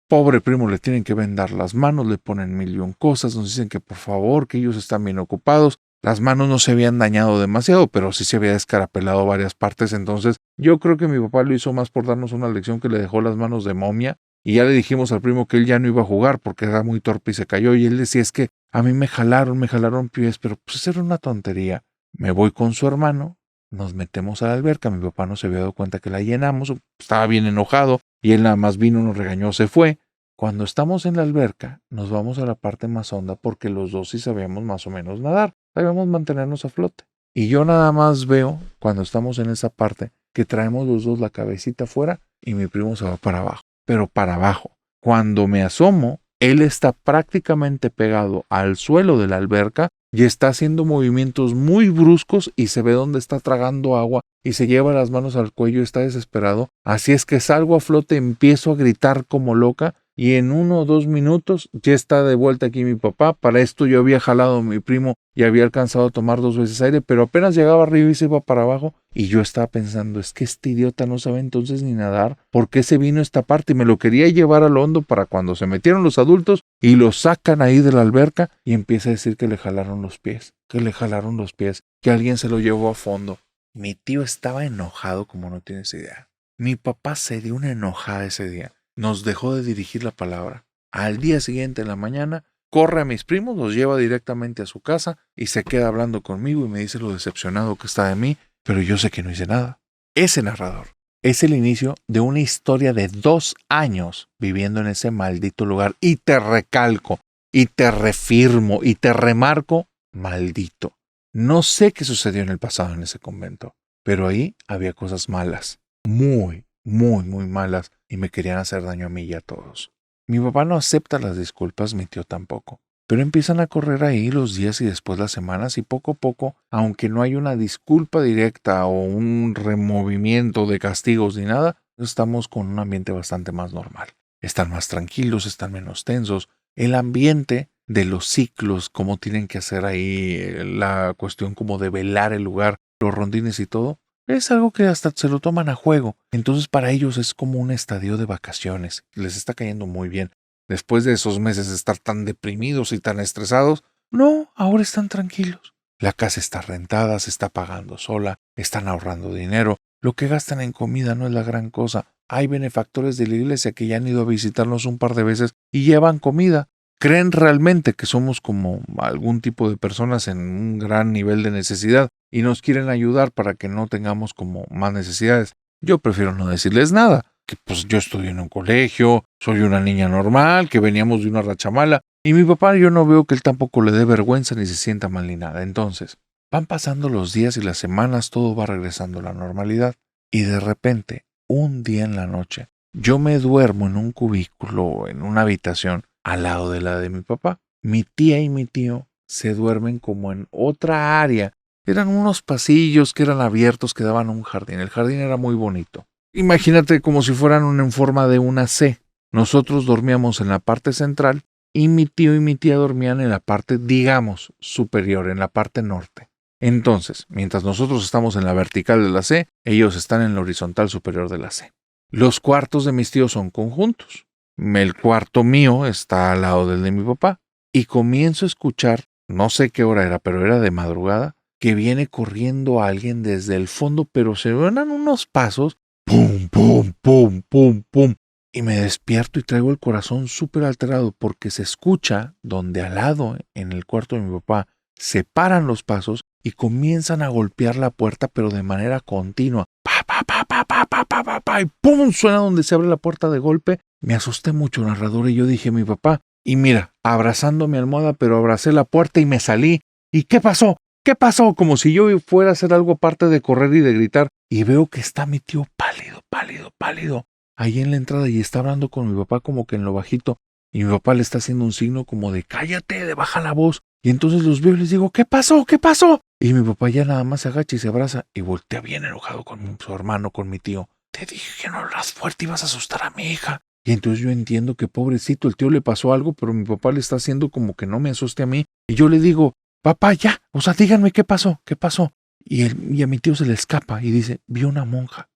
Pobre primo, le tienen que vendar las manos, le ponen mil y un cosas, nos dicen que por favor, que ellos están bien ocupados. Las manos no se habían dañado demasiado, pero sí se había descarapelado varias partes, entonces yo creo que mi papá lo hizo más por darnos una lección que le dejó las manos de momia, y ya le dijimos al primo que él ya no iba a jugar porque era muy torpe y se cayó, y él decía, es que a mí me jalaron pies, pero pues era una tontería. Me voy con su hermano, nos metemos a la alberca, mi papá no se había dado cuenta que la llenamos, estaba bien enojado, y él nada más vino, nos regañó, se fue. Cuando estamos en la alberca, nos vamos a la parte más honda porque los dos sí sabíamos más o menos nadar, sabíamos mantenernos a flote. Y yo nada más veo, cuando estamos en esa parte, que traemos los dos la cabecita afuera y mi primo se va para abajo, pero para abajo. Cuando me asomo, él está prácticamente pegado al suelo de la alberca y está haciendo movimientos muy bruscos y se ve dónde está tragando agua y se lleva las manos al cuello, está desesperado. Así es que salgo a flote, empiezo a gritar como loca y en 1 o 2 minutos ya está de vuelta aquí mi papá. Para esto yo había jalado a mi primo y había alcanzado a tomar 2 veces aire, pero apenas llegaba arriba y se iba para abajo y yo estaba pensando, es que este idiota no sabe entonces ni nadar, ¿por qué se vino a esta parte? Y me lo quería llevar al hondo para cuando se metieron los adultos y lo sacan ahí de la alberca y empieza a decir que le jalaron los pies, que alguien se lo llevó a fondo. Mi tío estaba enojado como no tienes idea. Mi papá se dio una enojada ese día. Nos dejó de dirigir la palabra. Al día siguiente en la mañana, corre a mis primos, los lleva directamente a su casa y se queda hablando conmigo y me dice lo decepcionado que está de mí, pero yo sé que no hice nada. Ese narrador es el inicio de una historia de 2 años viviendo en ese maldito lugar. Y te recalco, y te refirmo, y te remarco, maldito. No sé qué sucedió en el pasado en ese convento, pero ahí había cosas malas, muy malas, y me querían hacer daño a mí y a todos. Mi papá no acepta las disculpas, mi tío tampoco, pero empiezan a correr ahí los días y después las semanas y poco a poco, aunque no hay una disculpa directa o un removimiento de castigos ni nada, estamos con un ambiente bastante más normal. Están más tranquilos, están menos tensos. El ambiente de los ciclos, cómo tienen que hacer ahí la cuestión como de velar el lugar, los rondines y todo, es algo que hasta se lo toman a juego. Entonces para ellos es como un estadio de vacaciones. Les está cayendo muy bien. Después de esos meses de estar tan deprimidos y tan estresados, no, ahora están tranquilos. La casa está rentada, se está pagando sola, están ahorrando dinero. Lo que gastan en comida no es la gran cosa. Hay benefactores de la iglesia que ya han ido a visitarnos un par de veces y llevan comida. Creen realmente que somos como algún tipo de personas en un gran nivel de necesidad y nos quieren ayudar para que no tengamos como más necesidades. Yo prefiero no decirles nada, que pues yo estudio en un colegio, soy una niña normal, que veníamos de una racha mala, y mi papá yo no veo que él tampoco le dé vergüenza ni se sienta mal ni nada. Entonces, van pasando los días y las semanas, todo va regresando a la normalidad, y de repente, un día en la noche, yo me duermo en un cubículo, en una habitación, al lado de la de mi papá. Mi tía y mi tío se duermen como en otra área. Eran unos pasillos que eran abiertos que daban a un jardín. El jardín era muy bonito. Imagínate como si fueran en forma de una C. Nosotros dormíamos en la parte central y mi tío y mi tía dormían en la parte, digamos, superior, en la parte norte. Entonces, mientras nosotros estamos en la vertical de la C, ellos están en la horizontal superior de la C. Los cuartos de mis tíos son conjuntos. El cuarto mío está al lado del de mi papá. Y comienzo a escuchar, no sé qué hora era, pero era de madrugada, que viene corriendo alguien desde el fondo, pero se oyen unos pasos, pum, pum, pum, pum, pum. Y me despierto y traigo el corazón súper alterado porque se escucha donde al lado, en el cuarto de mi papá, se paran los pasos y comienzan a golpear la puerta, pero de manera continua. Pa, pa, pa, pa, pa, pa, pa, pa, pa, y pum, suena donde se abre la puerta de golpe. Me asusté mucho, narrador, y yo dije, mi papá, y mira, abrazando mi almohada, pero abracé la puerta y me salí. ¿Y qué pasó? ¿Qué pasó? Como si yo fuera a hacer algo aparte de correr y de gritar. Y veo que está mi tío pálido, pálido, pálido, ahí en la entrada y está hablando con mi papá como que en lo bajito. Y mi papá le está haciendo un signo como de cállate, de baja la voz. Y entonces los veo y les digo, ¿qué pasó? ¿Qué pasó? Y mi papá ya nada más se agacha y se abraza y voltea bien enojado con su hermano, con mi tío. Te dije que no hablas fuerte, ibas a asustar a mi hija. Y entonces yo entiendo que pobrecito, el tío le pasó algo, pero mi papá le está haciendo como que no me asuste a mí. Y yo le digo, papá, ya, o sea, díganme qué pasó, qué pasó. Y a mi tío se le escapa y dice, vi una monja,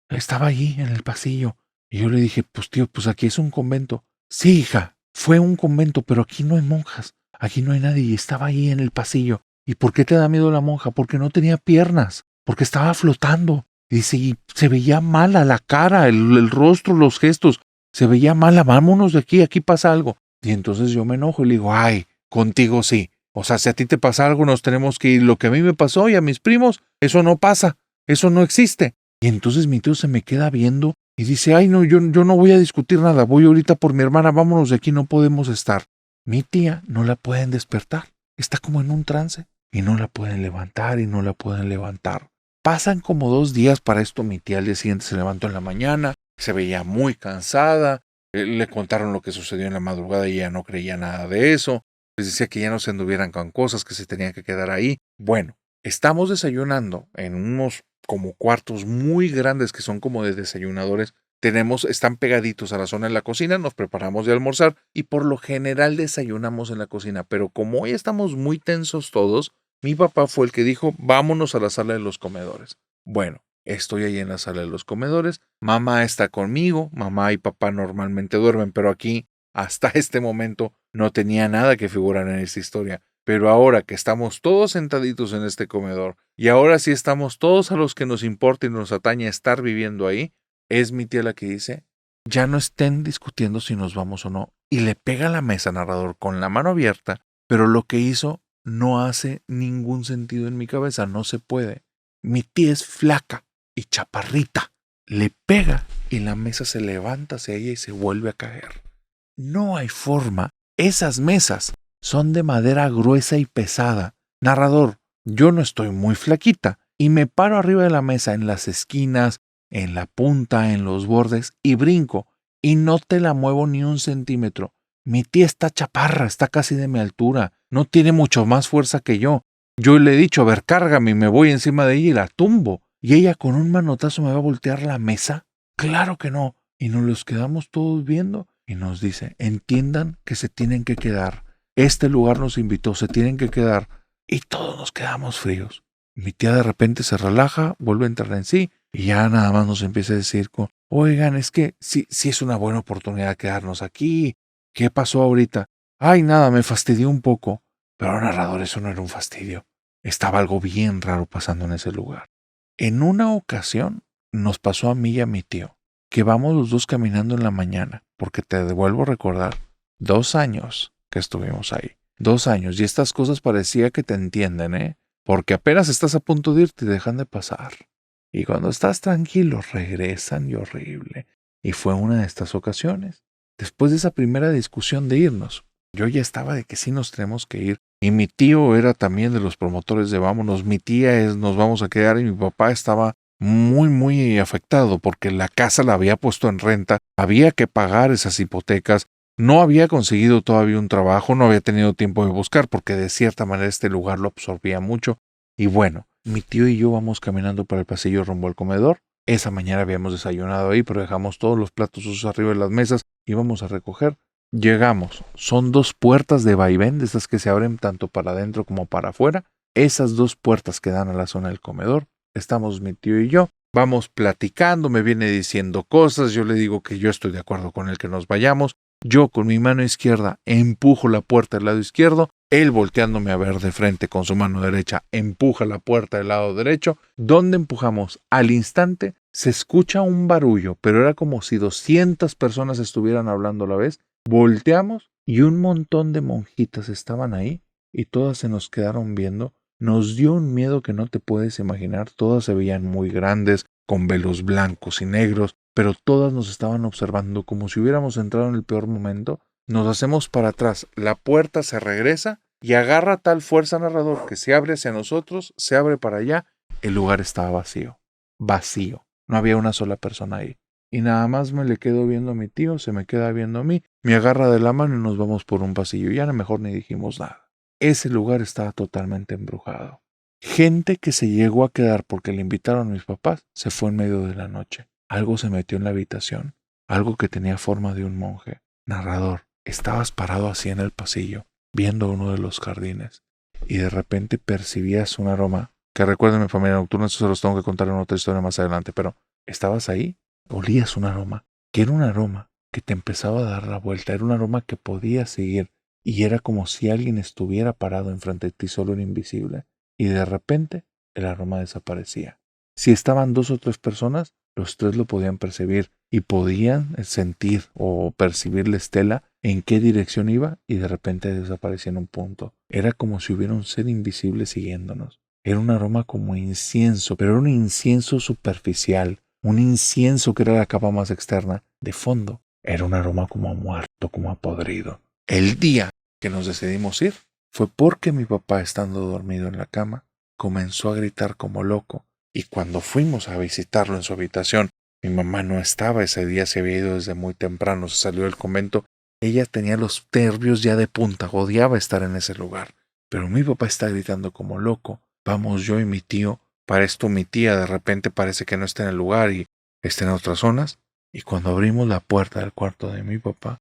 estaba allí en el pasillo. Y yo le dije, pues tío, pues aquí es un convento. Sí, hija, fue un convento, pero aquí no hay monjas, aquí no hay nadie y estaba ahí en el pasillo. ¿Y por qué te da miedo la monja? Porque no tenía piernas, porque estaba flotando. Dice, y se veía mala la cara, el rostro, los gestos. Se veía mala, vámonos de aquí, aquí pasa algo. Y entonces yo me enojo y le digo, ay, contigo sí. O sea, si a ti te pasa algo, nos tenemos que ir. Lo que a mí me pasó y a mis primos, eso no pasa, eso no existe. Y entonces mi tío se me queda viendo y dice, ay, no, yo no voy a discutir nada, voy ahorita por mi hermana, vámonos de aquí, no podemos estar. Mi tía no la pueden despertar, está como en un trance y no la pueden levantar y no la pueden levantar. Pasan como 2 días para esto. Mi tía al día siguiente se levantó en la mañana, se veía muy cansada, le contaron lo que sucedió en la madrugada y ella no creía nada de eso. Les decía que ya no se anduvieran con cosas, que se tenían que quedar ahí. Bueno, estamos desayunando en unos como cuartos muy grandes que son como de desayunadores. Están pegaditos a la zona de la cocina, nos preparamos de almorzar y por lo general desayunamos en la cocina. Pero como hoy estamos muy tensos todos, mi papá fue el que dijo, vámonos a la sala de los comedores. Bueno, estoy ahí en la sala de los comedores, mamá está conmigo, mamá y papá normalmente duermen, pero aquí, hasta este momento, no tenía nada que figurar en esta historia. Pero ahora que estamos todos sentaditos en este comedor, y ahora sí estamos todos a los que nos importa y nos atañe estar viviendo ahí, es mi tía la que dice, ya no estén discutiendo si nos vamos o no. Y le pega a la mesa, narrador, con la mano abierta, pero lo que hizo no hace ningún sentido en mi cabeza, no se puede. Mi tía es flaca y chaparrita. Le pega y la mesa se levanta hacia ella y se vuelve a caer. No hay forma. Esas mesas son de madera gruesa y pesada. Narrador, yo no estoy muy flaquita y me paro arriba de la mesa en las esquinas, en la punta, en los bordes y brinco y no te la muevo ni un centímetro. Mi tía está chaparra, está casi de mi altura, no tiene mucho más fuerza que yo. Yo le he dicho, a ver, cárgame y me voy encima de ella y la tumbo. ¿Y ella con un manotazo me va a voltear la mesa? Claro que no. Y nos los quedamos todos viendo y nos dice, entiendan que se tienen que quedar. Este lugar nos invitó, se tienen que quedar. Y todos nos quedamos fríos. Mi tía de repente se relaja, vuelve a entrar en sí y ya nada más nos empieza a decir, oigan, es que sí es una buena oportunidad quedarnos aquí. ¿Qué pasó ahorita? Ay, nada, me fastidió un poco. Pero narrador, eso no era un fastidio. Estaba algo bien raro pasando en ese lugar. En una ocasión nos pasó a mí y a mi tío, que vamos los dos caminando en la mañana, porque te devuelvo a recordar, 2 años que estuvimos ahí. 2 años, y estas cosas parecía que te entienden, porque apenas estás a punto de irte y dejan de pasar. Y cuando estás tranquilo, regresan y horrible. Y fue una de estas ocasiones. Después de esa primera discusión de irnos, yo ya estaba de que sí nos tenemos que ir. Y mi tío era también de los promotores de vámonos. Mi tía es nos vamos a quedar y mi papá estaba muy, muy afectado porque la casa la había puesto en renta. Había que pagar esas hipotecas. No había conseguido todavía un trabajo, no había tenido tiempo de buscar porque de cierta manera este lugar lo absorbía mucho. Y bueno, mi tío y yo vamos caminando por el pasillo rumbo al comedor. Esa mañana habíamos desayunado ahí, pero dejamos todos los platos sucios arriba de las mesas y vamos a recoger. Llegamos. Son 2 puertas de vaivén, de esas que se abren tanto para adentro como para afuera. Esas 2 puertas que dan a la zona del comedor. Estamos mi tío y yo. Vamos platicando, me viene diciendo cosas. Yo le digo que yo estoy de acuerdo con él que nos vayamos. Yo con mi mano izquierda empujo la puerta del lado izquierdo. Él volteándome a ver de frente con su mano derecha empuja la puerta del lado derecho. ¿Dónde empujamos? Al instante se escucha un barullo, pero era como si 200 personas estuvieran hablando a la vez. Volteamos y un montón de monjitas estaban ahí y todas se nos quedaron viendo. Nos dio un miedo que no te puedes imaginar. Todas se veían muy grandes, con velos blancos y negros, pero todas nos estaban observando como si hubiéramos entrado en el peor momento. Nos hacemos para atrás, la puerta se regresa y agarra tal fuerza, narrador, que se abre hacia nosotros, se abre para allá. El lugar estaba vacío, vacío. No había una sola persona ahí. Y nada más me le quedo viendo a mi tío, se me queda viendo a mí, me agarra de la mano y nos vamos por un pasillo. Ya mejor ni dijimos nada. Ese lugar estaba totalmente embrujado. Gente que se llegó a quedar porque le invitaron a mis papás se fue en medio de la noche. Algo se metió en la habitación, algo que tenía forma de un monje. Narrador, estabas parado así en el pasillo, viendo uno de los jardines, y de repente percibías un aroma, que recuerden mi familia nocturna, eso se los tengo que contar en otra historia más adelante, pero estabas ahí, olías un aroma, que era un aroma que te empezaba a dar la vuelta, era un aroma que podía seguir, y era como si alguien estuviera parado enfrente de ti, solo era invisible, y de repente el aroma desaparecía. Si estaban 2 o 3 personas, los 3 lo podían percibir y podían sentir o percibir la estela en qué dirección iba y de repente desaparecía en un punto. Era como si hubiera un ser invisible siguiéndonos. Era un aroma como incienso, pero era un incienso superficial, un incienso que era la capa más externa. De fondo, era un aroma como a muerto, como a podrido. El día que nos decidimos ir fue porque mi papá, estando dormido en la cama, comenzó a gritar como loco. Y cuando fuimos a visitarlo en su habitación, mi mamá no estaba ese día, se había ido desde muy temprano, se salió del convento. Ella tenía los nervios ya de punta, odiaba estar en ese lugar. Pero mi papá está gritando como loco. Vamos yo y mi tío. Para esto mi tía de repente parece que no está en el lugar y está en otras zonas. Y cuando abrimos la puerta del cuarto de mi papá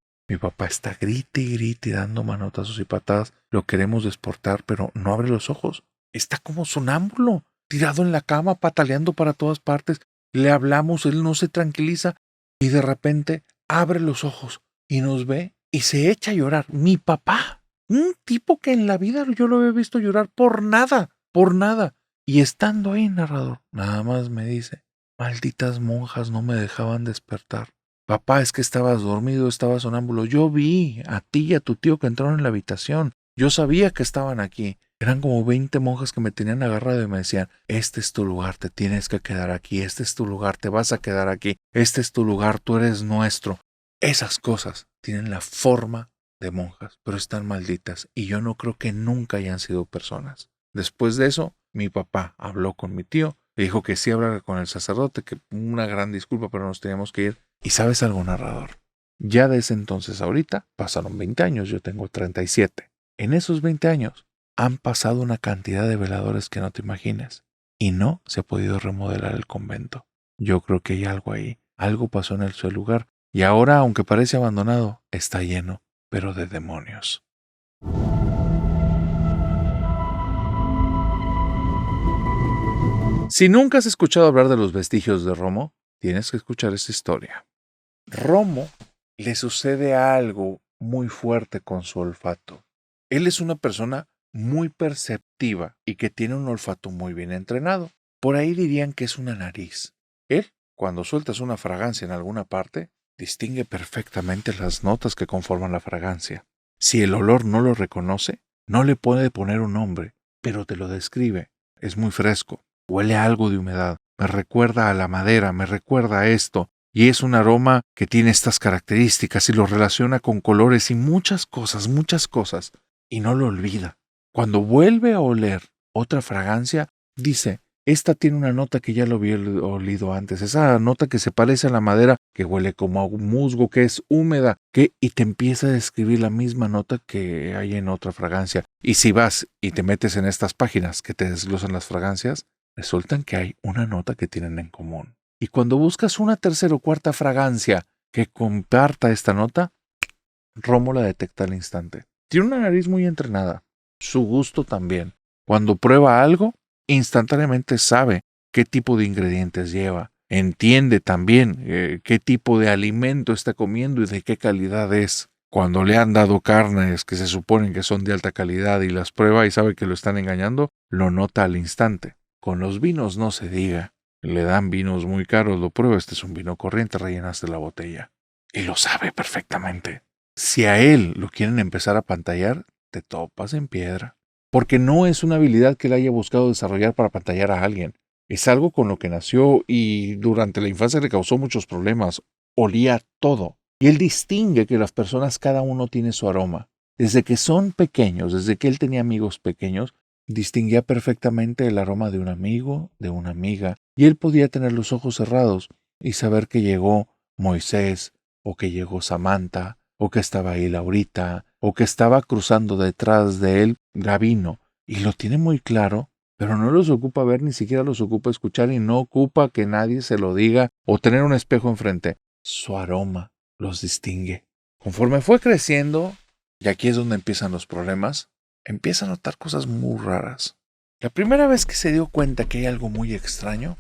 está grite y grite, dando manotazos y patadas. Lo queremos desportar, pero no abre los ojos. Está como sonámbulo, tirado en la cama, pataleando para todas partes. Le hablamos, él no se tranquiliza y de repente abre los ojos y nos ve y se echa a llorar. Mi papá, un tipo que en la vida yo lo había visto llorar por nada, por nada. Y estando ahí, narrador, nada más me dice, malditas monjas no me dejaban despertar. Papá, es que estabas dormido, estabas sonámbulo. Yo vi a ti y a tu tío que entraron en la habitación. Yo sabía que estaban aquí. Eran como 20 monjas que me tenían agarrado y me decían, este es tu lugar, te tienes que quedar aquí, este es tu lugar, te vas a quedar aquí, este es tu lugar, tú eres nuestro. Esas cosas tienen la forma de monjas, pero están malditas y yo no creo que nunca hayan sido personas. Después de eso, mi papá habló con mi tío, le dijo que sí hablara con el sacerdote, que una gran disculpa, pero nos teníamos que ir. ¿Y sabes algo, narrador? Ya desde entonces ahorita pasaron 20 años, yo tengo 37. En esos 20 años han pasado una cantidad de veladores que no te imaginas y no se ha podido remodelar el convento. Yo creo que hay algo ahí, algo pasó en el lugar y ahora, aunque parece abandonado, está lleno, pero de demonios. Si nunca has escuchado hablar de los vestigios de Romo, tienes que escuchar esta historia. Romo le sucede algo muy fuerte con su olfato. Él es una persona muy perceptiva y que tiene un olfato muy bien entrenado. Por ahí dirían que es una nariz. Él, cuando sueltas una fragancia en alguna parte, distingue perfectamente las notas que conforman la fragancia. Si el olor no lo reconoce, no le puede poner un nombre, pero te lo describe. Es muy fresco, huele a algo de humedad, me recuerda a la madera, me recuerda a esto. Y es un aroma que tiene estas características y lo relaciona con colores y muchas cosas, y no lo olvida. Cuando vuelve a oler otra fragancia, dice, esta tiene una nota que ya lo había olido antes, esa nota que se parece a la madera, que huele como a un musgo, que es húmeda, y te empieza a describir la misma nota que hay en otra fragancia. Y si vas y te metes en estas páginas que te desglosan las fragancias, resultan que hay una nota que tienen en común. Y cuando buscas una tercera o cuarta fragancia que comparta esta nota, Romo la detecta al instante. Tiene una nariz muy entrenada, su gusto también. Cuando prueba algo, instantáneamente sabe qué tipo de ingredientes lleva. Entiende también qué tipo de alimento está comiendo y de qué calidad es. Cuando le han dado carnes que se suponen que son de alta calidad y las prueba y sabe que lo están engañando, lo nota al instante. Con los vinos no se diga. Le dan vinos muy caros, lo prueba, este es un vino corriente, rellenaste la botella. Y lo sabe perfectamente. Si a él lo quieren empezar a pantallar, te topas en piedra. Porque no es una habilidad que él haya buscado desarrollar para pantallar a alguien. Es algo con lo que nació y durante la infancia le causó muchos problemas. Olía todo. Y él distingue que las personas, cada uno tiene su aroma. Desde que son pequeños, desde que él tenía amigos pequeños, distinguía perfectamente el aroma de un amigo, de una amiga, y él podía tener los ojos cerrados y saber que llegó Moisés, o que llegó Samantha, o que estaba ahí Laurita, o que estaba cruzando detrás de él Gabino, y lo tiene muy claro, pero no los ocupa ver, ni siquiera los ocupa escuchar, y no ocupa que nadie se lo diga o tener un espejo enfrente. Su aroma los distingue. Conforme fue creciendo, y aquí es donde empiezan los problemas, empieza a notar cosas muy raras. La primera vez que se dio cuenta que hay algo muy extraño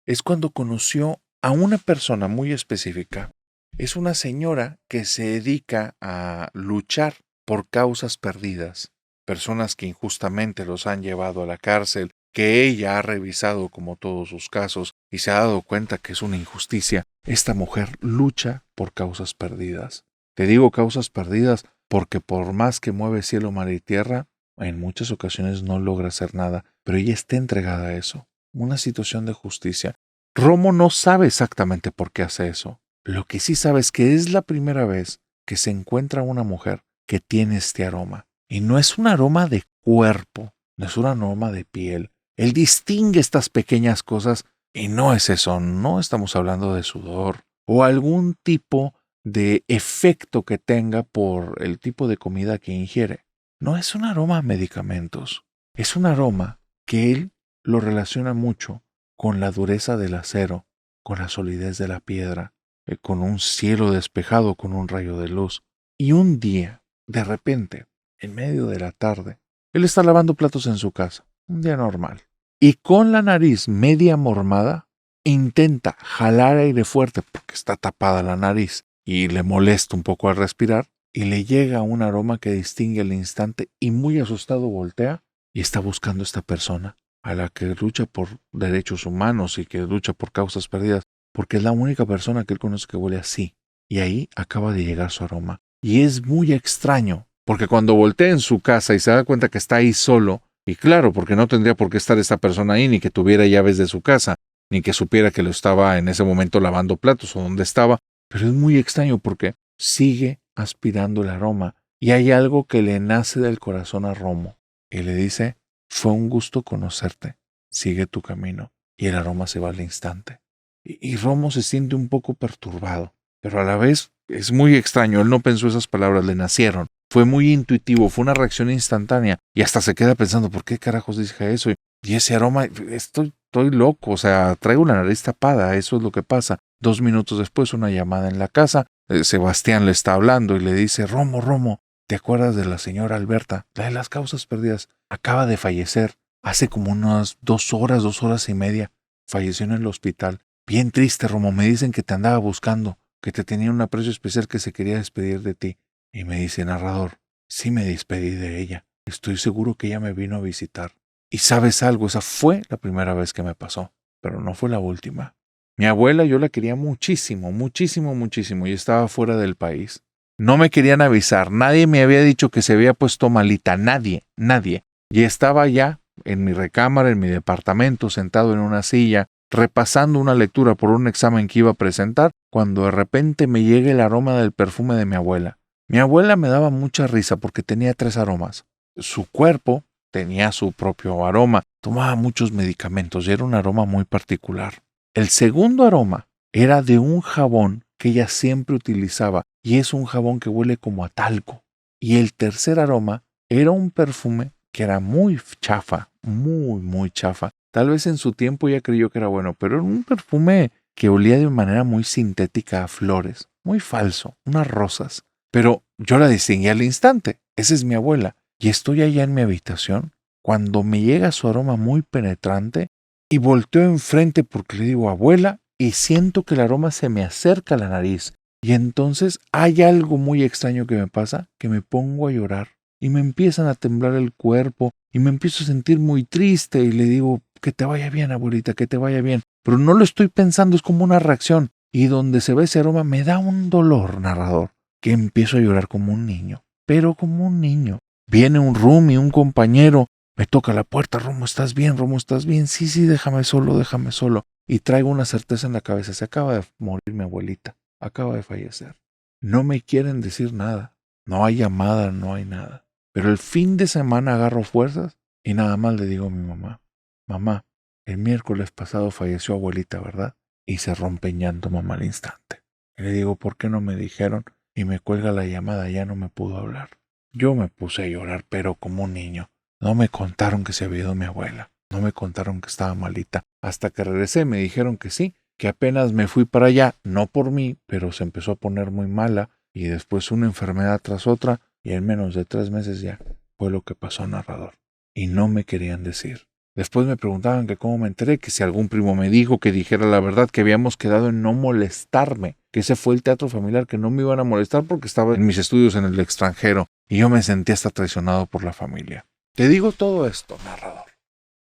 es cuando conoció a una persona muy específica. Es una señora que se dedica a luchar por causas perdidas, personas que injustamente los han llevado a la cárcel, que ella ha revisado como todos sus casos y se ha dado cuenta que es una injusticia. Esta mujer lucha por causas perdidas. Te digo causas perdidas porque por más que mueve cielo, mar y tierra, en muchas ocasiones no logra hacer nada, pero ella está entregada a eso, una situación de justicia. Romo no sabe exactamente por qué hace eso. Lo que sí sabe es que es la primera vez que se encuentra una mujer que tiene este aroma. Y no es un aroma de cuerpo, no es un aroma de piel. Él distingue estas pequeñas cosas y no es eso, no estamos hablando de sudor o algún tipo de efecto que tenga por el tipo de comida que ingiere. No es un aroma a medicamentos, es un aroma que él lo relaciona mucho con la dureza del acero, con la solidez de la piedra, con un cielo despejado, con un rayo de luz. Y un día, de repente, en medio de la tarde, él está lavando platos en su casa, un día normal, y con la nariz media mormada, intenta jalar aire fuerte porque está tapada la nariz y le molesta un poco al respirar, y le llega un aroma que distingue al instante y muy asustado voltea y está buscando a esta persona a la que lucha por derechos humanos y que lucha por causas perdidas, porque es la única persona que él conoce que huele así. Y ahí acaba de llegar su aroma. Y es muy extraño, porque cuando voltea en su casa y se da cuenta que está ahí solo, y claro, porque no tendría por qué estar esta persona ahí, ni que tuviera llaves de su casa, ni que supiera que lo estaba en ese momento lavando platos o donde estaba, pero es muy extraño porque sigue aspirando el aroma y hay algo que le nace del corazón a Romo y le dice, fue un gusto conocerte, sigue tu camino, y el aroma se va al instante. Y Romo se siente un poco perturbado, pero a la vez es muy extraño, él no pensó esas palabras, le nacieron, fue muy intuitivo, fue una reacción instantánea y hasta se queda pensando, ¿por qué carajos dije eso? Y ese aroma, estoy loco, o sea, traigo la nariz tapada, eso es lo que pasa. 2 minutos después, una llamada en la casa, Sebastián le está hablando y le dice, Romo, ¿te acuerdas de la señora Alberta? La de las causas perdidas. Acaba de fallecer. Hace como unas 2 horas, 2 horas y media. Falleció en el hospital. Bien triste, Romo. Me dicen que te andaba buscando, que te tenía un aprecio especial, que se quería despedir de ti. Y me dice, narrador, sí me despedí de ella. Estoy seguro que ella me vino a visitar. Y sabes algo, esa fue la primera vez que me pasó, pero no fue la última. Mi abuela yo la quería muchísimo, y estaba fuera del país. No me querían avisar, nadie me había dicho que se había puesto malita, nadie. Y estaba ya en mi recámara, en mi departamento, sentado en una silla, repasando una lectura por un examen que iba a presentar, cuando de repente me llega el aroma del perfume de mi abuela. Mi abuela me daba mucha risa porque tenía 3 aromas. Su cuerpo tenía su propio aroma, tomaba muchos medicamentos y era un aroma muy particular. El segundo aroma era de un jabón que ella siempre utilizaba y es un jabón que huele como a talco. Y el tercer aroma era un perfume que era muy chafa, muy chafa. Tal vez en su tiempo ella creyó que era bueno, pero era un perfume que olía de manera muy sintética a flores, muy falso, unas rosas. Pero yo la distinguí al instante. Esa es mi abuela. Y estoy allá en mi habitación cuando me llega su aroma muy penetrante y volteo enfrente porque le digo abuela y siento que el aroma se me acerca a la nariz. Y entonces hay algo muy extraño que me pasa, que me pongo a llorar y me empiezan a temblar el cuerpo y me empiezo a sentir muy triste y le digo que te vaya bien, abuelita, que te vaya bien. Pero no lo estoy pensando, es como una reacción. Y donde se ve ese aroma me da un dolor, narrador, que empiezo a llorar como un niño, pero como un niño. Viene un roomie, un compañero, me toca la puerta, Romo, ¿estás bien? Romo, ¿estás bien? Sí, déjame solo, déjame solo. Y traigo una certeza en la cabeza, se acaba de morir mi abuelita, acaba de fallecer. No me quieren decir nada, no hay llamada, no hay nada. Pero el fin de semana agarro fuerzas y nada más le digo a mi mamá, mamá, el miércoles pasado falleció abuelita, ¿verdad? Y se rompe en llanto mamá al instante. Y le digo, ¿por qué no me dijeron? Y me cuelga la llamada, ya no me pudo hablar. Yo me puse a llorar, pero como un niño. No me contaron que se había ido mi abuela. No me contaron que estaba malita. Hasta que regresé me dijeron que sí, que apenas me fui para allá, no por mí, pero se empezó a poner muy mala y después una enfermedad tras otra y en menos de 3 meses ya fue lo que pasó, narrador. Y no me querían decir. Después me preguntaban que cómo me enteré, que si algún primo me dijo que dijera la verdad, que habíamos quedado en no molestarme, que ese fue el teatro familiar, que no me iban a molestar porque estaba en mis estudios en el extranjero y yo me sentí hasta traicionado por la familia. Te digo todo esto, narrador,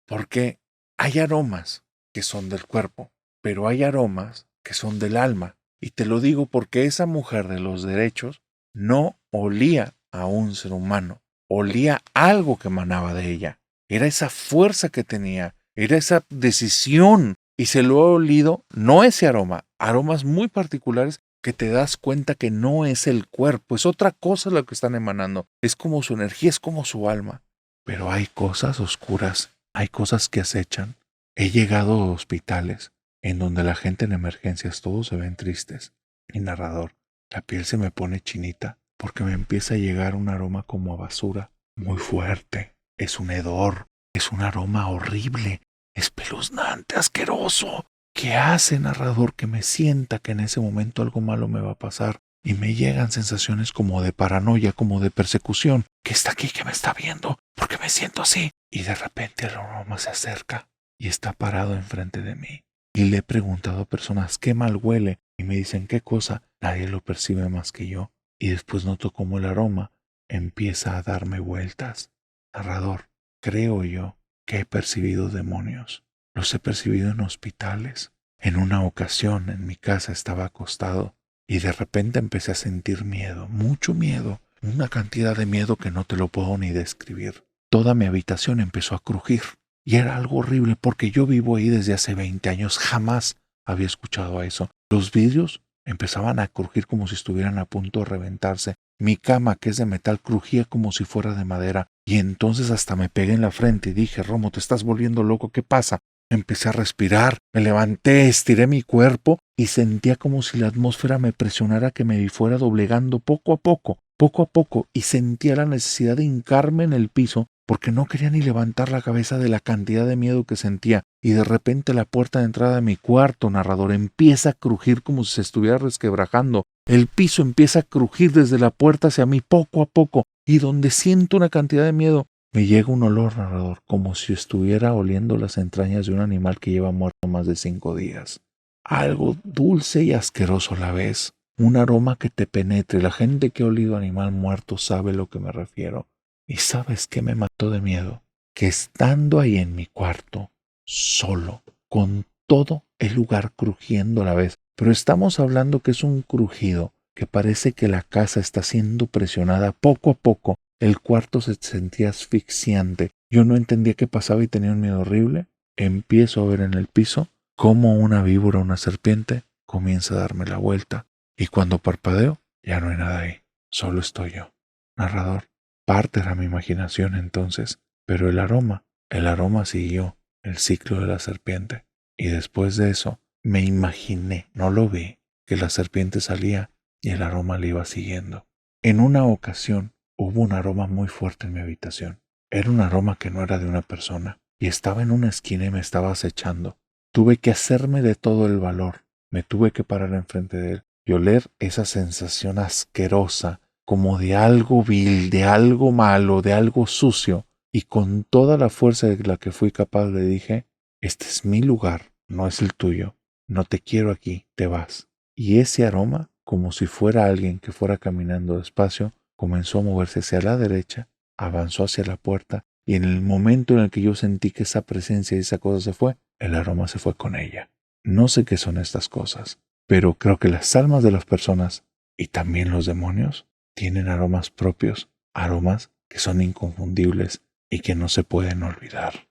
porque hay aromas que son del cuerpo, pero hay aromas que son del alma. Y te lo digo porque esa mujer de los derechos no olía a un ser humano, olía algo que emanaba de ella. Era esa fuerza que tenía, era esa decisión. Y se lo he olido, no ese aroma, aromas muy particulares que te das cuenta que no es el cuerpo, es otra cosa lo que están emanando. Es como su energía, es como su alma. Pero hay cosas oscuras, hay cosas que acechan. He llegado a hospitales en donde la gente en emergencias todos se ven tristes. Y narrador, la piel se me pone chinita porque me empieza a llegar un aroma como a basura, muy fuerte. Es un hedor, es un aroma horrible, espeluznante, asqueroso. ¿Qué hace, narrador, que me sienta que en ese momento algo malo me va a pasar? Y me llegan sensaciones como de paranoia, como de persecución. ¿Qué está aquí? ¿Qué me está viendo? ¿Por qué me siento así? Y de repente el aroma se acerca y está parado enfrente de mí. Y le he preguntado a personas qué mal huele y me dicen qué cosa. Nadie lo percibe más que yo. Y después noto cómo el aroma empieza a darme vueltas. Narrador, creo yo que he percibido demonios. Los he percibido en hospitales. En una ocasión en mi casa estaba acostado y de repente empecé a sentir miedo, mucho miedo, una cantidad de miedo que no te lo puedo ni describir. Toda mi habitación empezó a crujir y era algo horrible porque yo vivo ahí desde hace 20 años, jamás había escuchado a eso. Los vidrios empezaban a crujir como si estuvieran a punto de reventarse. Mi cama, que es de metal, crujía como si fuera de madera. Y entonces hasta me pegué en la frente y dije, Romo, te estás volviendo loco, ¿qué pasa? Empecé a respirar, me levanté, estiré mi cuerpo y sentía como si la atmósfera me presionara que me fuera doblegando poco a poco, y sentía la necesidad de hincarme en el piso porque no quería ni levantar la cabeza de la cantidad de miedo que sentía. Y de repente la puerta de entrada de mi cuarto, narrador, empieza a crujir como si se estuviera resquebrajando. El piso empieza a crujir desde la puerta hacia mí poco a poco, y donde siento una cantidad de miedo, me llega un olor, narrador, como si estuviera oliendo las entrañas de un animal que lleva muerto más de 5 días. Algo dulce y asqueroso a la vez, un aroma que te penetre. La gente que ha olido animal muerto sabe a lo que me refiero. ¿Y sabes qué me mató de miedo? Que estando ahí en mi cuarto, solo, con todo el lugar crujiendo a la vez, pero estamos hablando que es un crujido que parece que la casa está siendo presionada poco a poco. El cuarto se sentía asfixiante. Yo no entendía qué pasaba y tenía un miedo horrible. Empiezo a ver en el piso como una víbora, una serpiente, comienza a darme la vuelta. Y cuando parpadeo, ya no hay nada ahí. Solo estoy yo. Narrador. Parte era mi imaginación entonces, pero el aroma siguió el ciclo de la serpiente. Y después de eso, me imaginé, no lo vi, que la serpiente salía y el aroma le iba siguiendo. En una ocasión hubo un aroma muy fuerte en mi habitación. Era un aroma que no era de una persona y estaba en una esquina y me estaba acechando. Tuve que hacerme de todo el valor. Me tuve que parar enfrente de él y oler esa sensación asquerosa, como de algo vil, de algo malo, de algo sucio. Y con toda la fuerza de la que fui capaz le dije, este es mi lugar, no es el tuyo. No te quiero aquí, te vas. Y ese aroma, como si fuera alguien que fuera caminando despacio, comenzó a moverse hacia la derecha, avanzó hacia la puerta, y en el momento en el que yo sentí que esa presencia y esa cosa se fue, el aroma se fue con ella. No sé qué son estas cosas, pero creo que las almas de las personas, y también los demonios, tienen aromas propios, aromas que son inconfundibles y que no se pueden olvidar.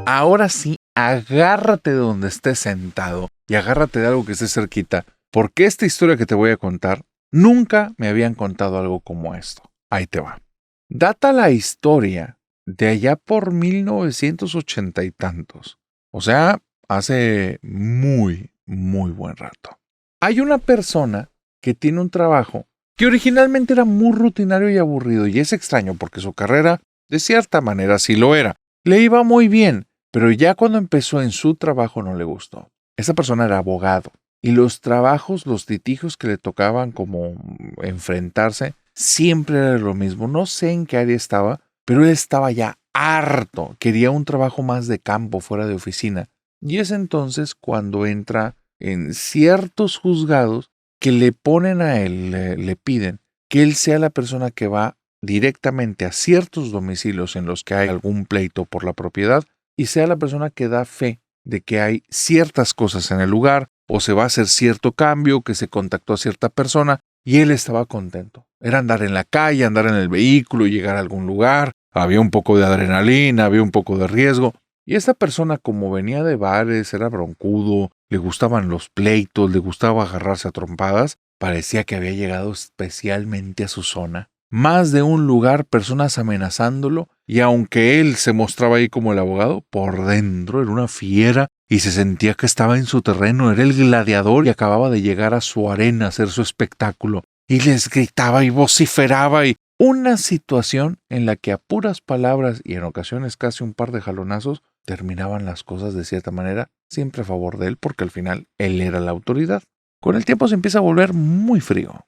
Ahora sí, agárrate de donde estés sentado y agárrate de algo que esté cerquita, porque esta historia que te voy a contar, nunca me habían contado algo como esto. Ahí te va. Data la historia de allá por 1980 y tantos. O sea, hace muy, muy buen rato. Hay una persona que tiene un trabajo que originalmente era muy rutinario y aburrido, y es extraño porque su carrera, de cierta manera, sí lo era. Le iba muy bien, pero ya cuando empezó en su trabajo no le gustó. Esa persona era abogado, y los trabajos, los litigios que le tocaban como enfrentarse, siempre era lo mismo. No sé en qué área estaba, pero él estaba ya harto. Quería un trabajo más de campo, fuera de oficina. Y es entonces cuando entra en ciertos juzgados que le ponen a él, le piden que él sea la persona que va directamente a ciertos domicilios en los que hay algún pleito por la propiedad y sea la persona que da fe de que hay ciertas cosas en el lugar o se va a hacer cierto cambio, que se contactó a cierta persona y él estaba contento. Era andar en la calle, andar en el vehículo y llegar a algún lugar. Había un poco de adrenalina, había un poco de riesgo. Y esta persona, como venía de bares, era broncudo, le gustaban los pleitos, le gustaba agarrarse a trompadas, parecía que había llegado especialmente a su zona. Más de un lugar, personas amenazándolo, y aunque él se mostraba ahí como el abogado, por dentro era una fiera y se sentía que estaba en su terreno, era el gladiador y acababa de llegar a su arena a hacer su espectáculo. Y les gritaba y vociferaba y una situación en la que a puras palabras y en ocasiones casi un par de jalonazos terminaban las cosas de cierta manera, siempre a favor de él, porque al final él era la autoridad. Con el tiempo se empieza a volver muy frío,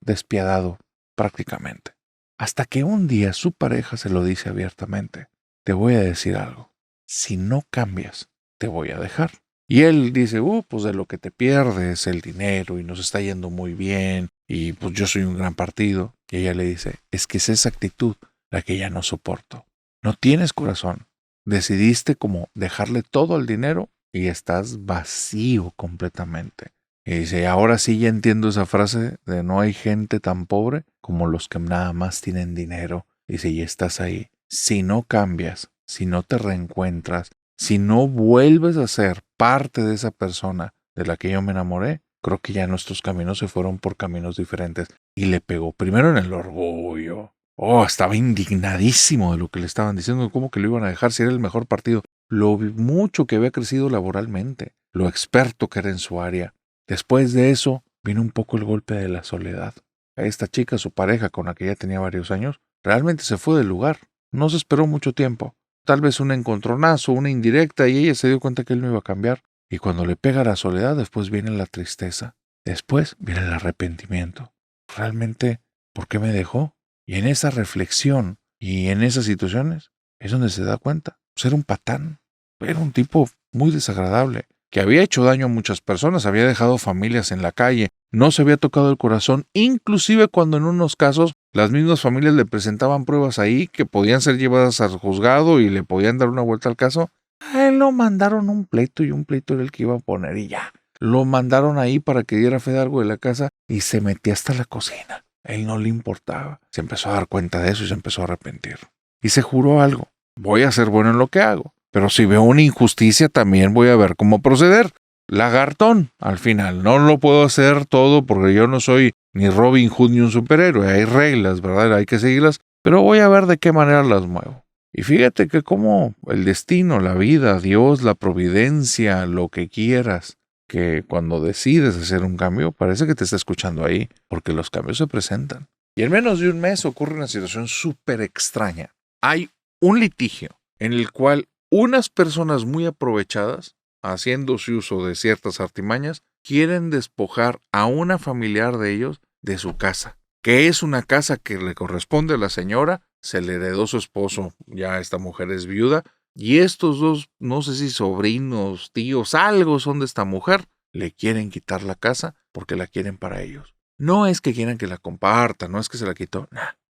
despiadado prácticamente. Hasta que un día su pareja se lo dice abiertamente, te voy a decir algo, si no cambias, te voy a dejar. Y él dice, pues de lo que te pierdes el dinero y nos está yendo muy bien y pues yo soy un gran partido. Y ella le dice, es que es esa actitud la que ya no soporto. No tienes corazón. Decidiste como dejarle todo el dinero y estás vacío completamente. Y dice, ahora sí ya entiendo esa frase de no hay gente tan pobre como los que nada más tienen dinero. Dice, y estás ahí. Si no cambias, si no te reencuentras, si no vuelves a ser parte de esa persona de la que yo me enamoré, creo que ya nuestros caminos se fueron por caminos diferentes. Y le pegó primero en el orgullo. Estaba indignadísimo de lo que le estaban diciendo, cómo que lo iban a dejar si era el mejor partido. Lo mucho que había crecido laboralmente, lo experto que era en su área. Después de eso, vino un poco el golpe de la soledad. A esta chica, su pareja, con la que ya tenía varios años, realmente se fue del lugar. No se esperó mucho tiempo. Tal vez un encontronazo, una indirecta, y ella se dio cuenta que él no iba a cambiar. Y cuando le pega la soledad, después viene la tristeza. Después viene el arrepentimiento. ¿Realmente por qué me dejó? Y en esa reflexión y en esas situaciones es donde se da cuenta. Pues era un patán. Era un tipo muy desagradable, que había hecho daño a muchas personas, había dejado familias en la calle, no se había tocado el corazón, inclusive cuando en unos casos las mismas familias le presentaban pruebas ahí que podían ser llevadas al juzgado y le podían dar una vuelta al caso. A él lo mandaron un pleito y un pleito era el que iba a poner y ya. Lo mandaron ahí para que diera fe de algo de la casa y se metía hasta la cocina. A él no le importaba. Se empezó a dar cuenta de eso y se empezó a arrepentir. y se juró algo. Voy a ser bueno en lo que hago, pero si veo una injusticia también voy a ver cómo proceder. Lagartón, al final. No lo puedo hacer todo porque yo no soy ni Robin Hood ni un superhéroe. Hay reglas, ¿verdad? Hay que seguirlas, pero voy a ver de qué manera las muevo. Y fíjate que como el destino, la vida, Dios, la providencia, lo que quieras, que cuando decides hacer un cambio, parece que te está escuchando ahí, porque los cambios se presentan. Y en menos de un mes ocurre una situación súper extraña. Hay un litigio en el cual unas personas muy aprovechadas, haciéndose uso de ciertas artimañas, quieren despojar a una familiar de ellos de su casa, que es una casa que le corresponde a la señora, se le heredó su esposo, ya esta mujer es viuda, y estos dos, no sé si sobrinos, tíos, algo son de esta mujer, le quieren quitar la casa porque la quieren para ellos. No es que quieran que la comparta, no es que se la quitó,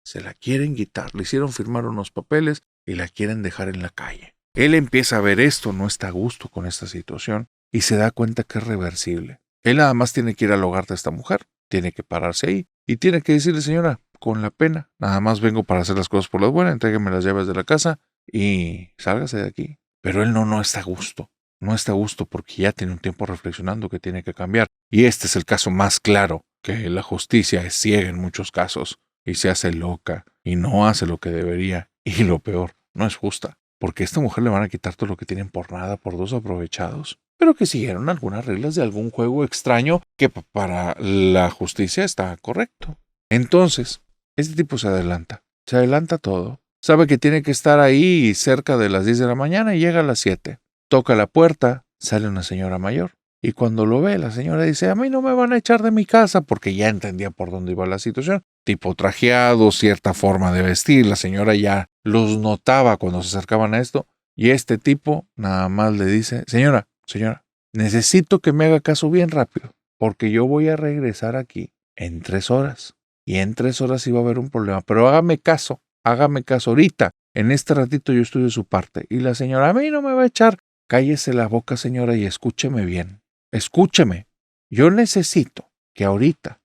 se la quieren quitar, le hicieron firmar unos papeles y la quieren dejar en la calle. Él empieza a ver esto, no está a gusto con esta situación y se da cuenta que es reversible. Él nada más tiene que ir al hogar de esta mujer, tiene que pararse ahí y tiene que decirle, señora, con la pena, nada más vengo para hacer las cosas por las buenas, entrégueme las llaves de la casa y sálgase de aquí. Pero él no está a gusto, no está a gusto porque ya tiene un tiempo reflexionando que tiene que cambiar. Y este es el caso más claro, que la justicia es ciega en muchos casos y se hace loca y no hace lo que debería. Y lo peor, no es justa. Porque a esta mujer le van a quitar todo lo que tienen por nada, por dos aprovechados, pero que siguieron algunas reglas de algún juego extraño que para la justicia está correcto. Entonces, este tipo se adelanta todo. Sabe que tiene que estar ahí cerca de las 10 de la mañana y llega a las 7. Toca la puerta, sale una señora mayor. Y cuando lo ve, la señora dice, a mí no me van a echar de mi casa, porque ya entendía por dónde iba la situación. Tipo trajeado, cierta forma de vestir, la señora ya los notaba cuando se acercaban a esto. Y este tipo nada más le dice, señora, necesito que me haga caso bien rápido, porque yo voy a regresar aquí en 3 horas. Y en 3 horas iba a haber un problema, pero hágame caso ahorita. En este ratito yo estoy de su parte. Y la señora, a mí no me va a echar. Cállese la boca, señora, y escúcheme bien. Escúcheme, yo necesito que ahorita,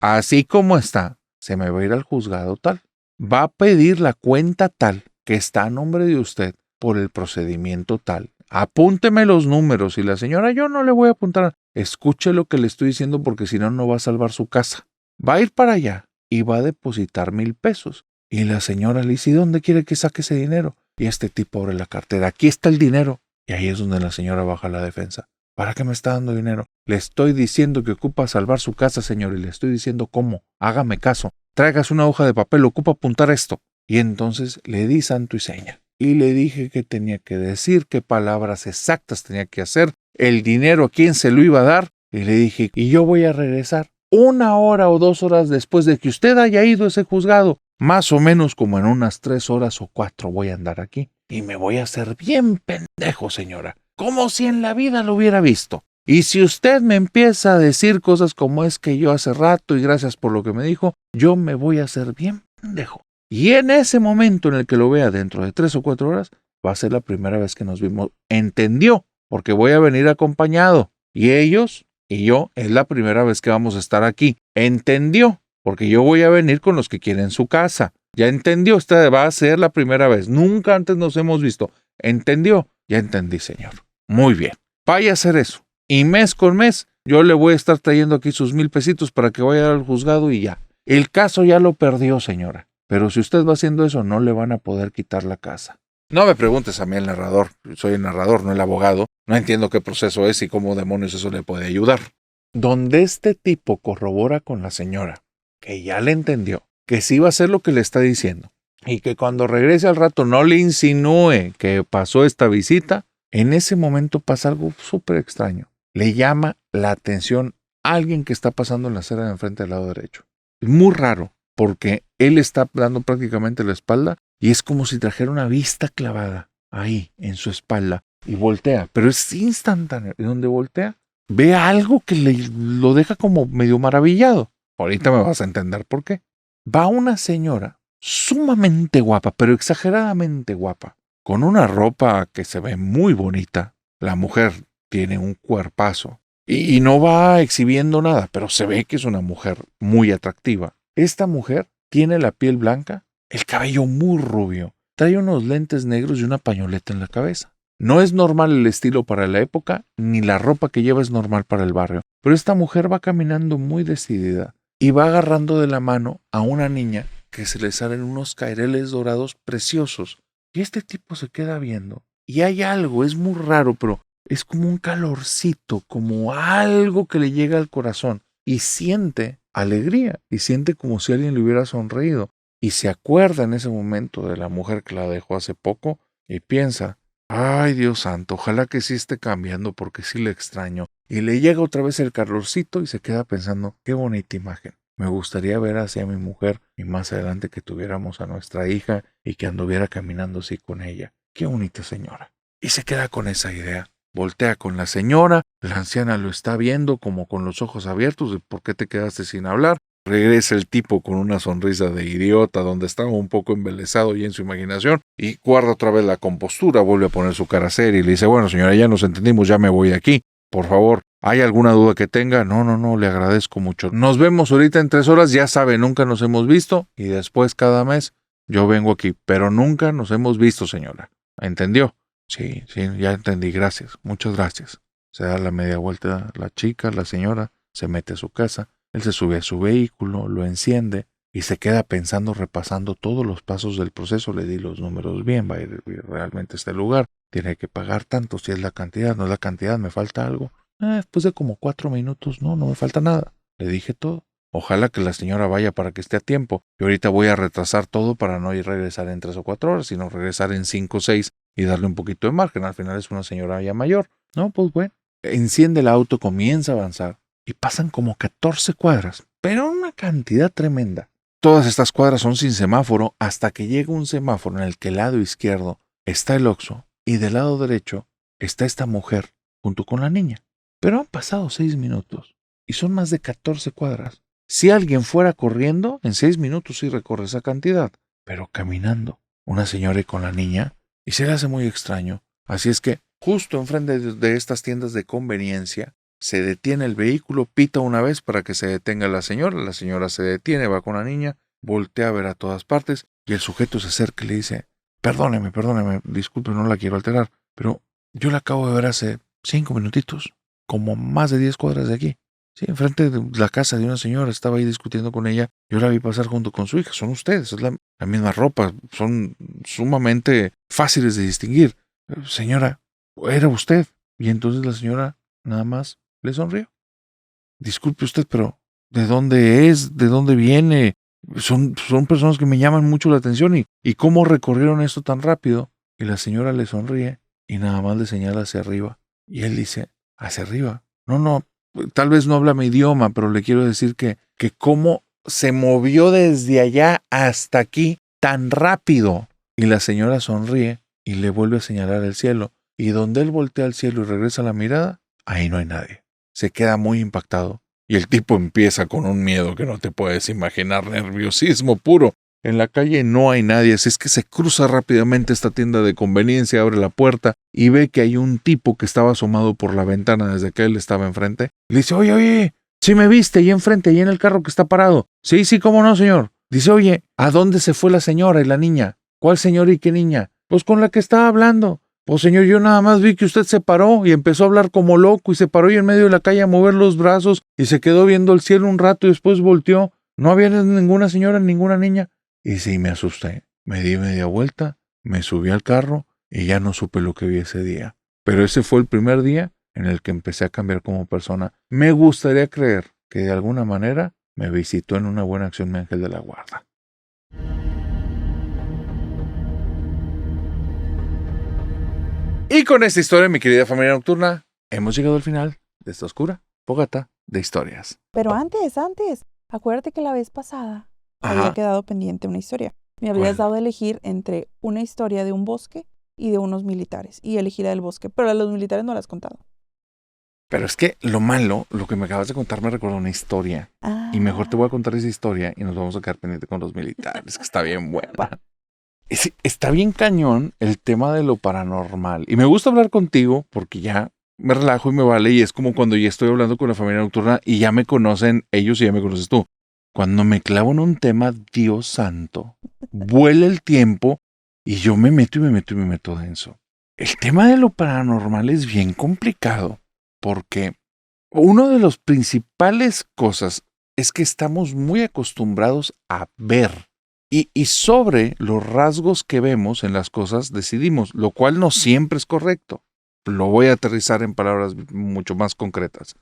así como está, se me va a ir al juzgado tal. Va a pedir la cuenta tal que está a nombre de usted por el procedimiento tal. Apúnteme los números y la señora, yo no le voy a apuntar. Escuche lo que le estoy diciendo porque si no, no va a salvar su casa. Va a ir para allá y va a depositar 1,000 pesos. Y la señora le dice, ¿y dónde quiere que saque ese dinero? Y este tipo abre la cartera. Aquí está el dinero. Y ahí es donde la señora baja la defensa. ¿Para qué me está dando dinero? Le estoy diciendo que ocupa salvar su casa, señor, y le estoy diciendo cómo. Hágame caso. Traigas una hoja de papel, ocupa apuntar esto. Y entonces le di santo y seña. Y le dije qué tenía que decir, qué palabras exactas tenía que hacer, el dinero a quién se lo iba a dar. Y le dije, y yo voy a regresar 1 hora o 2 horas después de que usted haya ido a ese juzgado. Más o menos como en unas 3 horas o 4 voy a andar aquí. Y me voy a hacer bien pendejo, señora. Como si en la vida lo hubiera visto. Y si usted me empieza a decir cosas como es que yo hace rato y gracias por lo que me dijo, yo me voy a hacer bien pendejo. Y en ese momento en el que lo vea dentro de 3 o 4 horas, va a ser la primera vez que nos vimos. Entendió, porque voy a venir acompañado. Y ellos y yo es la primera vez que vamos a estar aquí. Entendió, porque yo voy a venir con los que quieren su casa. Ya entendió, esta va a ser la primera vez. Nunca antes nos hemos visto. ¿Entendió? Ya entendí, señor. Muy bien. Vaya a hacer eso. Y mes con mes, yo le voy a estar trayendo aquí sus 1,000 pesitos para que vaya al juzgado y ya. El caso ya lo perdió, señora. Pero si usted va haciendo eso, no le van a poder quitar la casa. No me preguntes a mí el narrador. Soy el narrador, no el abogado. No entiendo qué proceso es y cómo demonios eso le puede ayudar. Donde este tipo corrobora con la señora, que ya le entendió, que sí va a hacer lo que le está diciendo, y que cuando regrese al rato no le insinúe que pasó esta visita, en ese momento pasa algo súper extraño. Le llama la atención a alguien que está pasando en la acera de enfrente del lado derecho. Es muy raro, porque él está dando prácticamente la espalda y es como si trajera una vista clavada ahí en su espalda y voltea, pero es instantáneo. Y donde voltea, ve algo que lo deja como medio maravillado. Ahorita me vas a entender por qué. Va una señora sumamente guapa, pero exageradamente guapa, con una ropa que se ve muy bonita. La mujer tiene un cuerpazo y no va exhibiendo nada, pero se ve que es una mujer muy atractiva. Esta mujer tiene la piel blanca el cabello muy rubio, trae unos lentes negros y una pañoleta en la cabeza. No es normal el estilo para la época, ni la ropa que lleva es normal para el barrio, pero esta mujer va caminando muy decidida y va agarrando de la mano a una niña que se le salen unos caireles dorados preciosos. Y este tipo se queda viendo. Y hay algo, es muy raro, pero es como un calorcito, como algo que le llega al corazón. Y siente alegría, y siente como si alguien le hubiera sonreído. Y se acuerda en ese momento de la mujer que la dejó hace poco y piensa, ay Dios santo, ojalá que sí esté cambiando porque sí le extraño. Y le llega otra vez el calorcito y se queda pensando, qué bonita imagen. Me gustaría ver hacia mi mujer y más adelante que tuviéramos a nuestra hija y que anduviera caminando así con ella. Qué bonita señora. Y se queda con esa idea. Voltea con la señora, la anciana lo está viendo como con los ojos abiertos de por qué te quedaste sin hablar. Regresa el tipo con una sonrisa de idiota donde estaba un poco embelesado y en su imaginación y guarda otra vez la compostura, vuelve a poner su cara seria y le dice, bueno señora, ya nos entendimos, ya me voy de aquí. Por favor, ¿hay alguna duda que tenga? No, le agradezco mucho. Nos vemos ahorita en 3 horas, ya sabe, nunca nos hemos visto y después cada mes yo vengo aquí, pero nunca nos hemos visto, señora. ¿Entendió? Sí, ya entendí, gracias, muchas gracias. Se da la media vuelta la chica, la señora, se mete a su casa, él se sube a su vehículo, lo enciende y se queda pensando, repasando todos los pasos del proceso. Le di los números bien, va a ir realmente a este lugar, tiene que pagar tanto, si es la cantidad, no es la cantidad, me falta algo. Después de como 4 minutos, no me falta nada, le dije todo. Ojalá que la señora vaya para que esté a tiempo. Y ahorita voy a retrasar todo para no ir regresar en 3 o 4 horas, sino regresar en 5 o 6 y darle un poquito de margen. Al final es una señora ya mayor. No, pues bueno. Enciende el auto, comienza a avanzar y pasan como 14 cuadras, pero una cantidad tremenda. Todas estas cuadras son sin semáforo hasta que llega un semáforo en el que el lado izquierdo está el Oxxo y del lado derecho está esta mujer junto con la niña. Pero han pasado 6 minutos y son más de 14 cuadras. Si alguien fuera corriendo, en 6 minutos sí recorre esa cantidad, pero caminando, una señora y con la niña, y se le hace muy extraño. Así es que, justo enfrente de estas tiendas de conveniencia, se detiene el vehículo, pita una vez para que se detenga la señora se detiene, va con la niña, voltea a ver a todas partes, y el sujeto se acerca y le dice, perdóneme, disculpe, no la quiero alterar, pero yo la acabo de ver hace 5 minutitos, como más de 10 cuadras de aquí. Sí, enfrente de la casa de una señora, estaba ahí discutiendo con ella. Yo la vi pasar junto con su hija. Son ustedes, es la misma ropa. Son sumamente fáciles de distinguir. Señora, era usted. Y entonces la señora nada más le sonrió. Disculpe usted, pero ¿de dónde es? ¿De dónde viene? Son personas que me llaman mucho la atención. ¿Y cómo recorrieron esto tan rápido? Y la señora le sonríe y nada más le señala hacia arriba. Y él dice, ¿hacia arriba? No. Tal vez no habla mi idioma, pero le quiero decir que cómo se movió desde allá hasta aquí tan rápido. Y la señora sonríe y le vuelve a señalar el cielo. Y donde él voltea al cielo y regresa la mirada, ahí no hay nadie. Se queda muy impactado. Y el tipo empieza con un miedo que no te puedes imaginar, nerviosismo puro. En la calle no hay nadie, así es que se cruza rápidamente esta tienda de conveniencia, abre la puerta y ve que hay un tipo que estaba asomado por la ventana desde que él estaba enfrente. Le dice, oye, ¿sí me viste ahí enfrente, ahí en el carro que está parado? Sí, cómo no, señor. Dice, oye, ¿a dónde se fue la señora y la niña? ¿Cuál señora y qué niña? Pues con la que estaba hablando. Pues señor, yo nada más vi que usted se paró y empezó a hablar como loco y se paró ahí en medio de la calle a mover los brazos y se quedó viendo el cielo un rato y después volteó. No había ninguna señora, ninguna niña. Y sí, me asusté. Me di media vuelta, me subí al carro y ya no supe lo que vi ese día. Pero ese fue el primer día en el que empecé a cambiar como persona. Me gustaría creer que de alguna manera me visitó en una buena acción mi ángel de la guarda. Y con esta historia, mi querida familia nocturna, hemos llegado al final de esta oscura fogata de historias. Pero antes, acuérdate que la vez pasada había quedado pendiente una historia. Me habías dado a elegir entre una historia de un bosque y de unos militares. Y elegí la del bosque, pero a los militares no la has contado. Pero es que lo malo, lo que me acabas de contar me recuerda una historia. Y mejor te voy a contar esa historia y nos vamos a quedar pendiente con los militares, que está bien buena. Está bien cañón el tema de lo paranormal. Y me gusta hablar contigo porque ya me relajo y me vale. Y es como cuando ya estoy hablando con la familia nocturna y ya me conocen ellos y ya me conoces tú. Cuando me clavo en un tema, Dios santo, vuela el tiempo y yo me meto y me meto y me meto denso. El tema de lo paranormal es bien complicado porque una de las principales cosas es que estamos muy acostumbrados a ver y sobre los rasgos que vemos en las cosas decidimos, lo cual no siempre es correcto. Lo voy a aterrizar en palabras mucho más concretas.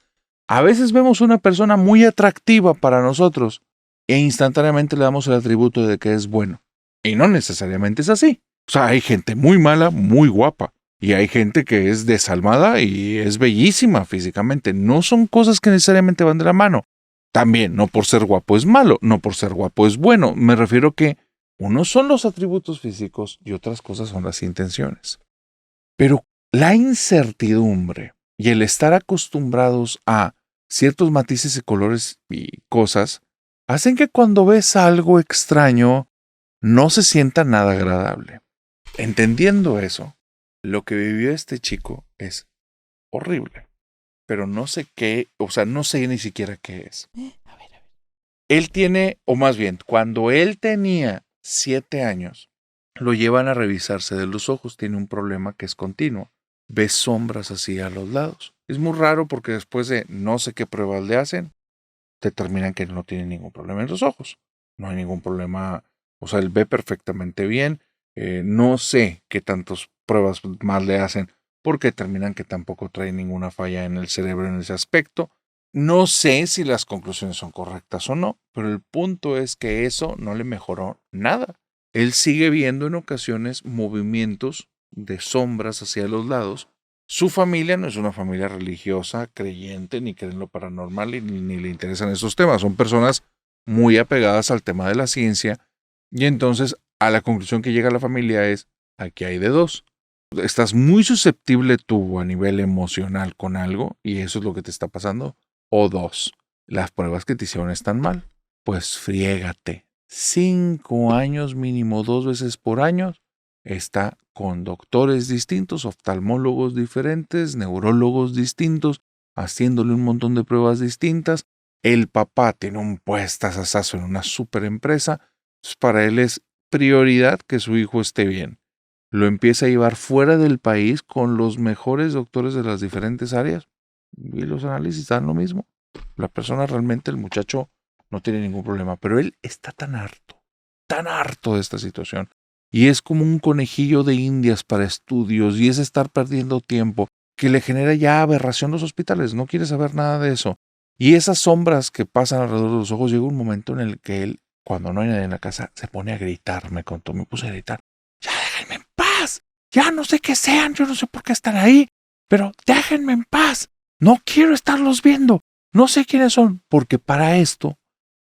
A veces vemos una persona muy atractiva para nosotros e instantáneamente le damos el atributo de que es bueno. Y no necesariamente es así. O sea, hay gente muy mala, muy guapa. Y hay gente que es desalmada y es bellísima físicamente. No son cosas que necesariamente van de la mano. También, no por ser guapo es malo, no por ser guapo es bueno. Me refiero que unos son los atributos físicos y otras cosas son las intenciones. Pero la incertidumbre y el estar acostumbrados a ciertos matices de colores y cosas hacen que cuando ves algo extraño no se sienta nada agradable. Entendiendo eso, lo que vivió este chico es horrible, pero no sé qué, o sea, no sé ni siquiera qué es. A ver. Él tiene, o más bien, cuando él tenía 7 años, lo llevan a revisarse de los ojos, tiene un problema que es continuo. Ve sombras así a los lados. Es muy raro porque después de no sé qué pruebas le hacen, determinan que no tiene ningún problema en los ojos. No hay ningún problema, o sea, él ve perfectamente bien. No sé qué tantas pruebas más le hacen porque determinan que tampoco trae ninguna falla en el cerebro en ese aspecto. No sé si las conclusiones son correctas o no, pero el punto es que eso no le mejoró nada. Él sigue viendo en ocasiones movimientos de sombras hacia los lados. Su familia no es una familia religiosa, creyente, ni creen lo paranormal, ni le interesan esos temas. Son personas muy apegadas al tema de la ciencia. Y entonces, a la conclusión que llega la familia es, aquí hay de dos. Estás muy susceptible tú a nivel emocional con algo, y eso es lo que te está pasando. O dos, las pruebas que te hicieron están mal. Pues friégate. 5 años mínimo, 2 veces por año, está con doctores distintos, oftalmólogos diferentes, neurólogos distintos, haciéndole un montón de pruebas distintas. El papá tiene un puestazazo en una super empresa. Pues para él es prioridad que su hijo esté bien. Lo empieza a llevar fuera del país con los mejores doctores de las diferentes áreas y los análisis dan lo mismo. La persona realmente, el muchacho, no tiene ningún problema, pero él está tan harto de esta situación. Y es como un conejillo de indias para estudios y es estar perdiendo tiempo que le genera ya aberración los hospitales. No quiere saber nada de eso. Y esas sombras que pasan alrededor de los ojos, llega un momento en el que él, cuando no hay nadie en la casa, se pone a gritar. Me contó, me puse a gritar. Ya déjenme en paz. Ya no sé qué sean, yo no sé por qué están ahí, pero déjenme en paz. No quiero estarlos viendo. No sé quiénes son, porque para esto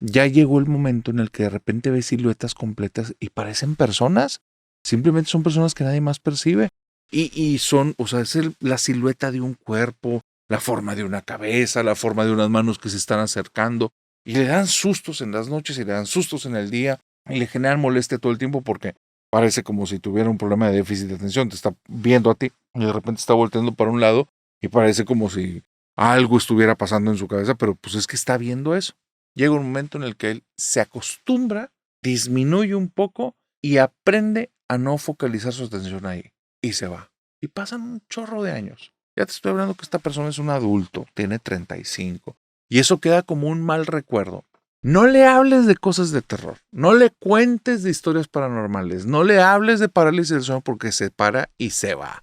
ya llegó el momento en el que de repente ves siluetas completas y parecen personas. Simplemente son personas que nadie más percibe. Y son, o sea, es la silueta de un cuerpo, la forma de una cabeza, la forma de unas manos que se están acercando. Y le dan sustos en las noches y le dan sustos en el día. Y le generan molestia todo el tiempo porque parece como si tuviera un problema de déficit de atención. Te está viendo a ti y de repente está volteando para un lado y parece como si algo estuviera pasando en su cabeza, pero pues es que está viendo eso. Llega un momento en el que él se acostumbra, disminuye un poco y aprende a no focalizar su atención ahí. Y se va. Y pasan un chorro de años. Ya te estoy hablando que esta persona es un adulto, tiene 35. Y eso queda como un mal recuerdo. No le hables de cosas de terror. No le cuentes de historias paranormales. No le hables de parálisis del sueño porque se para y se va.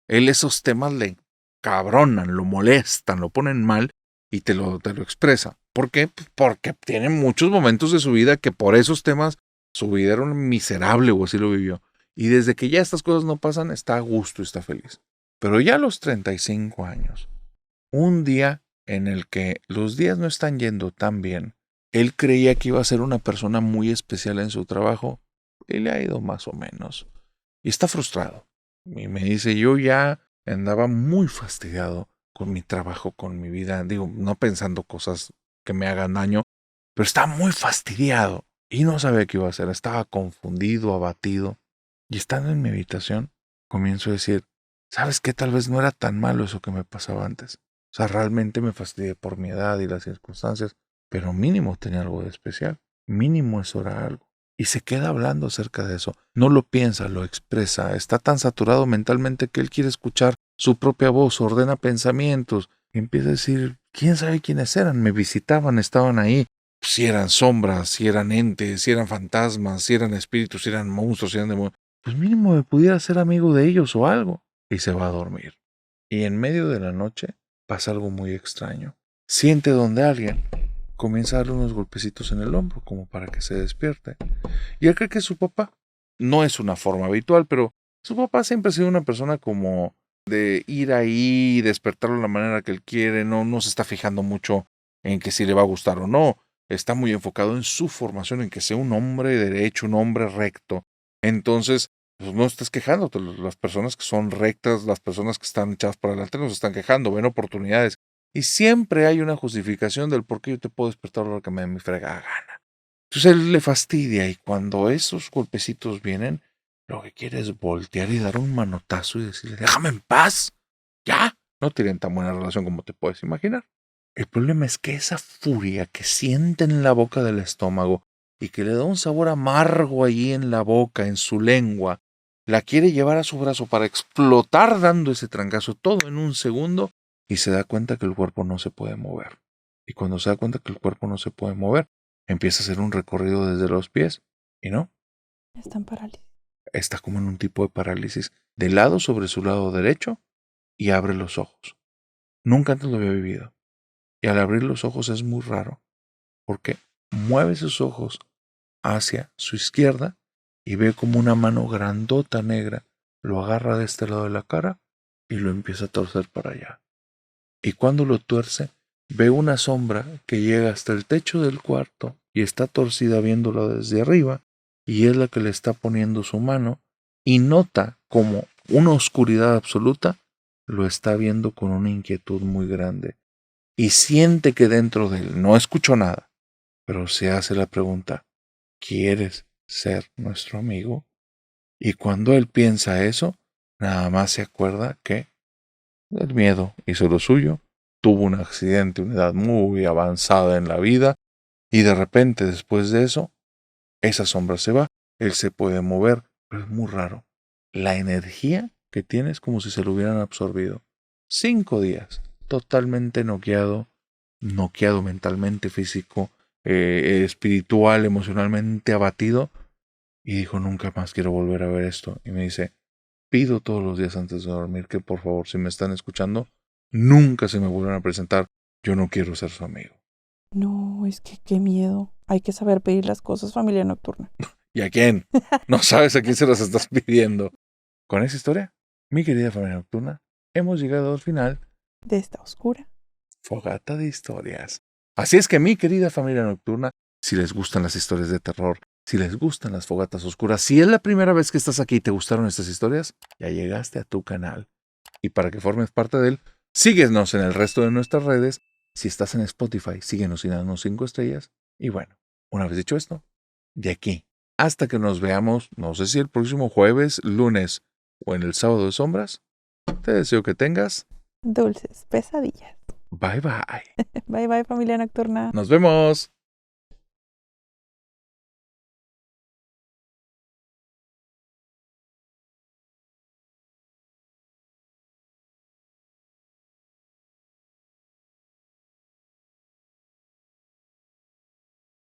Él esos temas le cabronan, lo molestan, lo ponen mal y te lo expresa. ¿Por qué? Porque tiene muchos momentos de su vida que por esos temas su vida era un miserable o así lo vivió. Y desde que ya estas cosas no pasan, está a gusto y está feliz. Pero ya a los 35 años, un día en el que los días no están yendo tan bien, él creía que iba a ser una persona muy especial en su trabajo y le ha ido más o menos. Y está frustrado. Y me dice, yo ya andaba muy fastidiado con mi trabajo, con mi vida. Digo, no pensando cosas que me hagan daño, pero estaba muy fastidiado y no sabía qué iba a hacer. Estaba confundido, abatido. Y estando en mi habitación, comienzo a decir, ¿sabes qué? Tal vez no era tan malo eso que me pasaba antes. O sea, realmente me fastidié por mi edad y las circunstancias, pero mínimo tenía algo de especial. Mínimo eso era algo. Y se queda hablando acerca de eso. No lo piensa, lo expresa. Está tan saturado mentalmente que él quiere escuchar su propia voz, ordena pensamientos. Y empieza a decir, ¿quién sabe quiénes eran? Me visitaban, estaban ahí. Si eran sombras, si eran entes, si eran fantasmas, si eran espíritus, si eran monstruos, si eran demonios. Pues mínimo me pudiera ser amigo de ellos o algo. Y se va a dormir. Y en medio de la noche pasa algo muy extraño. Siente donde alguien comienza a darle unos golpecitos en el hombro como para que se despierte. Y él cree que es su papá. No es una forma habitual, pero su papá siempre ha sido una persona como de ir ahí y despertarlo de la manera que él quiere. No se está fijando mucho en que si le va a gustar o no. Está muy enfocado en su formación, en que sea un hombre derecho, un hombre recto. Entonces, pues no estás quejándote. Las personas que son rectas, las personas que están echadas para adelante, no se están quejando, ven oportunidades. Y siempre hay una justificación del por qué yo te puedo despertar a la hora que me dé mi fregada gana. Entonces él le fastidia y cuando esos golpecitos vienen, lo que quiere es voltear y dar un manotazo y decirle, déjame en paz. Ya. No tienen tan buena relación como te puedes imaginar. El problema es que esa furia que siente en la boca del estómago y que le da un sabor amargo allí en la boca, en su lengua, la quiere llevar a su brazo para explotar dando ese trancazo todo en un segundo y se da cuenta que el cuerpo no se puede mover. Y cuando se da cuenta que el cuerpo no se puede mover, empieza a hacer un recorrido desde los pies y no, Está en parálisis. está como en un tipo de parálisis de lado sobre su lado derecho y abre los ojos. Nunca antes lo había vivido. Y al abrir los ojos es muy raro porque mueve sus ojos hacia su izquierda y ve como una mano grandota negra lo agarra de este lado de la cara y lo empieza a torcer para allá. Y cuando lo tuerce, ve una sombra que llega hasta el techo del cuarto y está torcida viéndolo desde arriba, y es la que le está poniendo su mano, y nota como una oscuridad absoluta lo está viendo con una inquietud muy grande. Y siente que dentro de él no escuchó nada, pero se hace la pregunta, ¿quieres ser nuestro amigo? Y cuando él piensa eso, nada más se acuerda que el miedo hizo lo suyo, tuvo un accidente a una edad muy avanzada en la vida y de repente después de eso, esa sombra se va, él se puede mover, pero es muy raro. La energía que tiene es como si se lo hubieran absorbido. 5 días, totalmente noqueado mentalmente, físico, espiritual, emocionalmente abatido y dijo, nunca más quiero volver a ver esto. Y me dice, pido todos los días antes de dormir que por favor, si me están escuchando, nunca se me vuelvan a presentar. Yo no quiero ser su amigo. No, es que qué miedo. Hay que saber pedir las cosas, familia nocturna. ¿Y a quién? No sabes a quién se las estás pidiendo. Con esa historia, mi querida familia nocturna, hemos llegado al final. De esta oscura Fogata de historias. Así es que mi querida familia nocturna, si les gustan las historias de terror, si les gustan las fogatas oscuras, si es la primera vez que estás aquí y te gustaron estas historias, ya llegaste a tu canal. Y para que formes parte de él, síguenos en el resto de nuestras redes. Si estás en Spotify, síguenos y danos 5 estrellas. Y bueno, una vez dicho esto, de aquí hasta que nos veamos, no sé si el próximo jueves, lunes o en el sábado de sombras, te deseo que tengas dulces pesadillas. bye bye. Bye bye, familia nocturna. Nos vemos.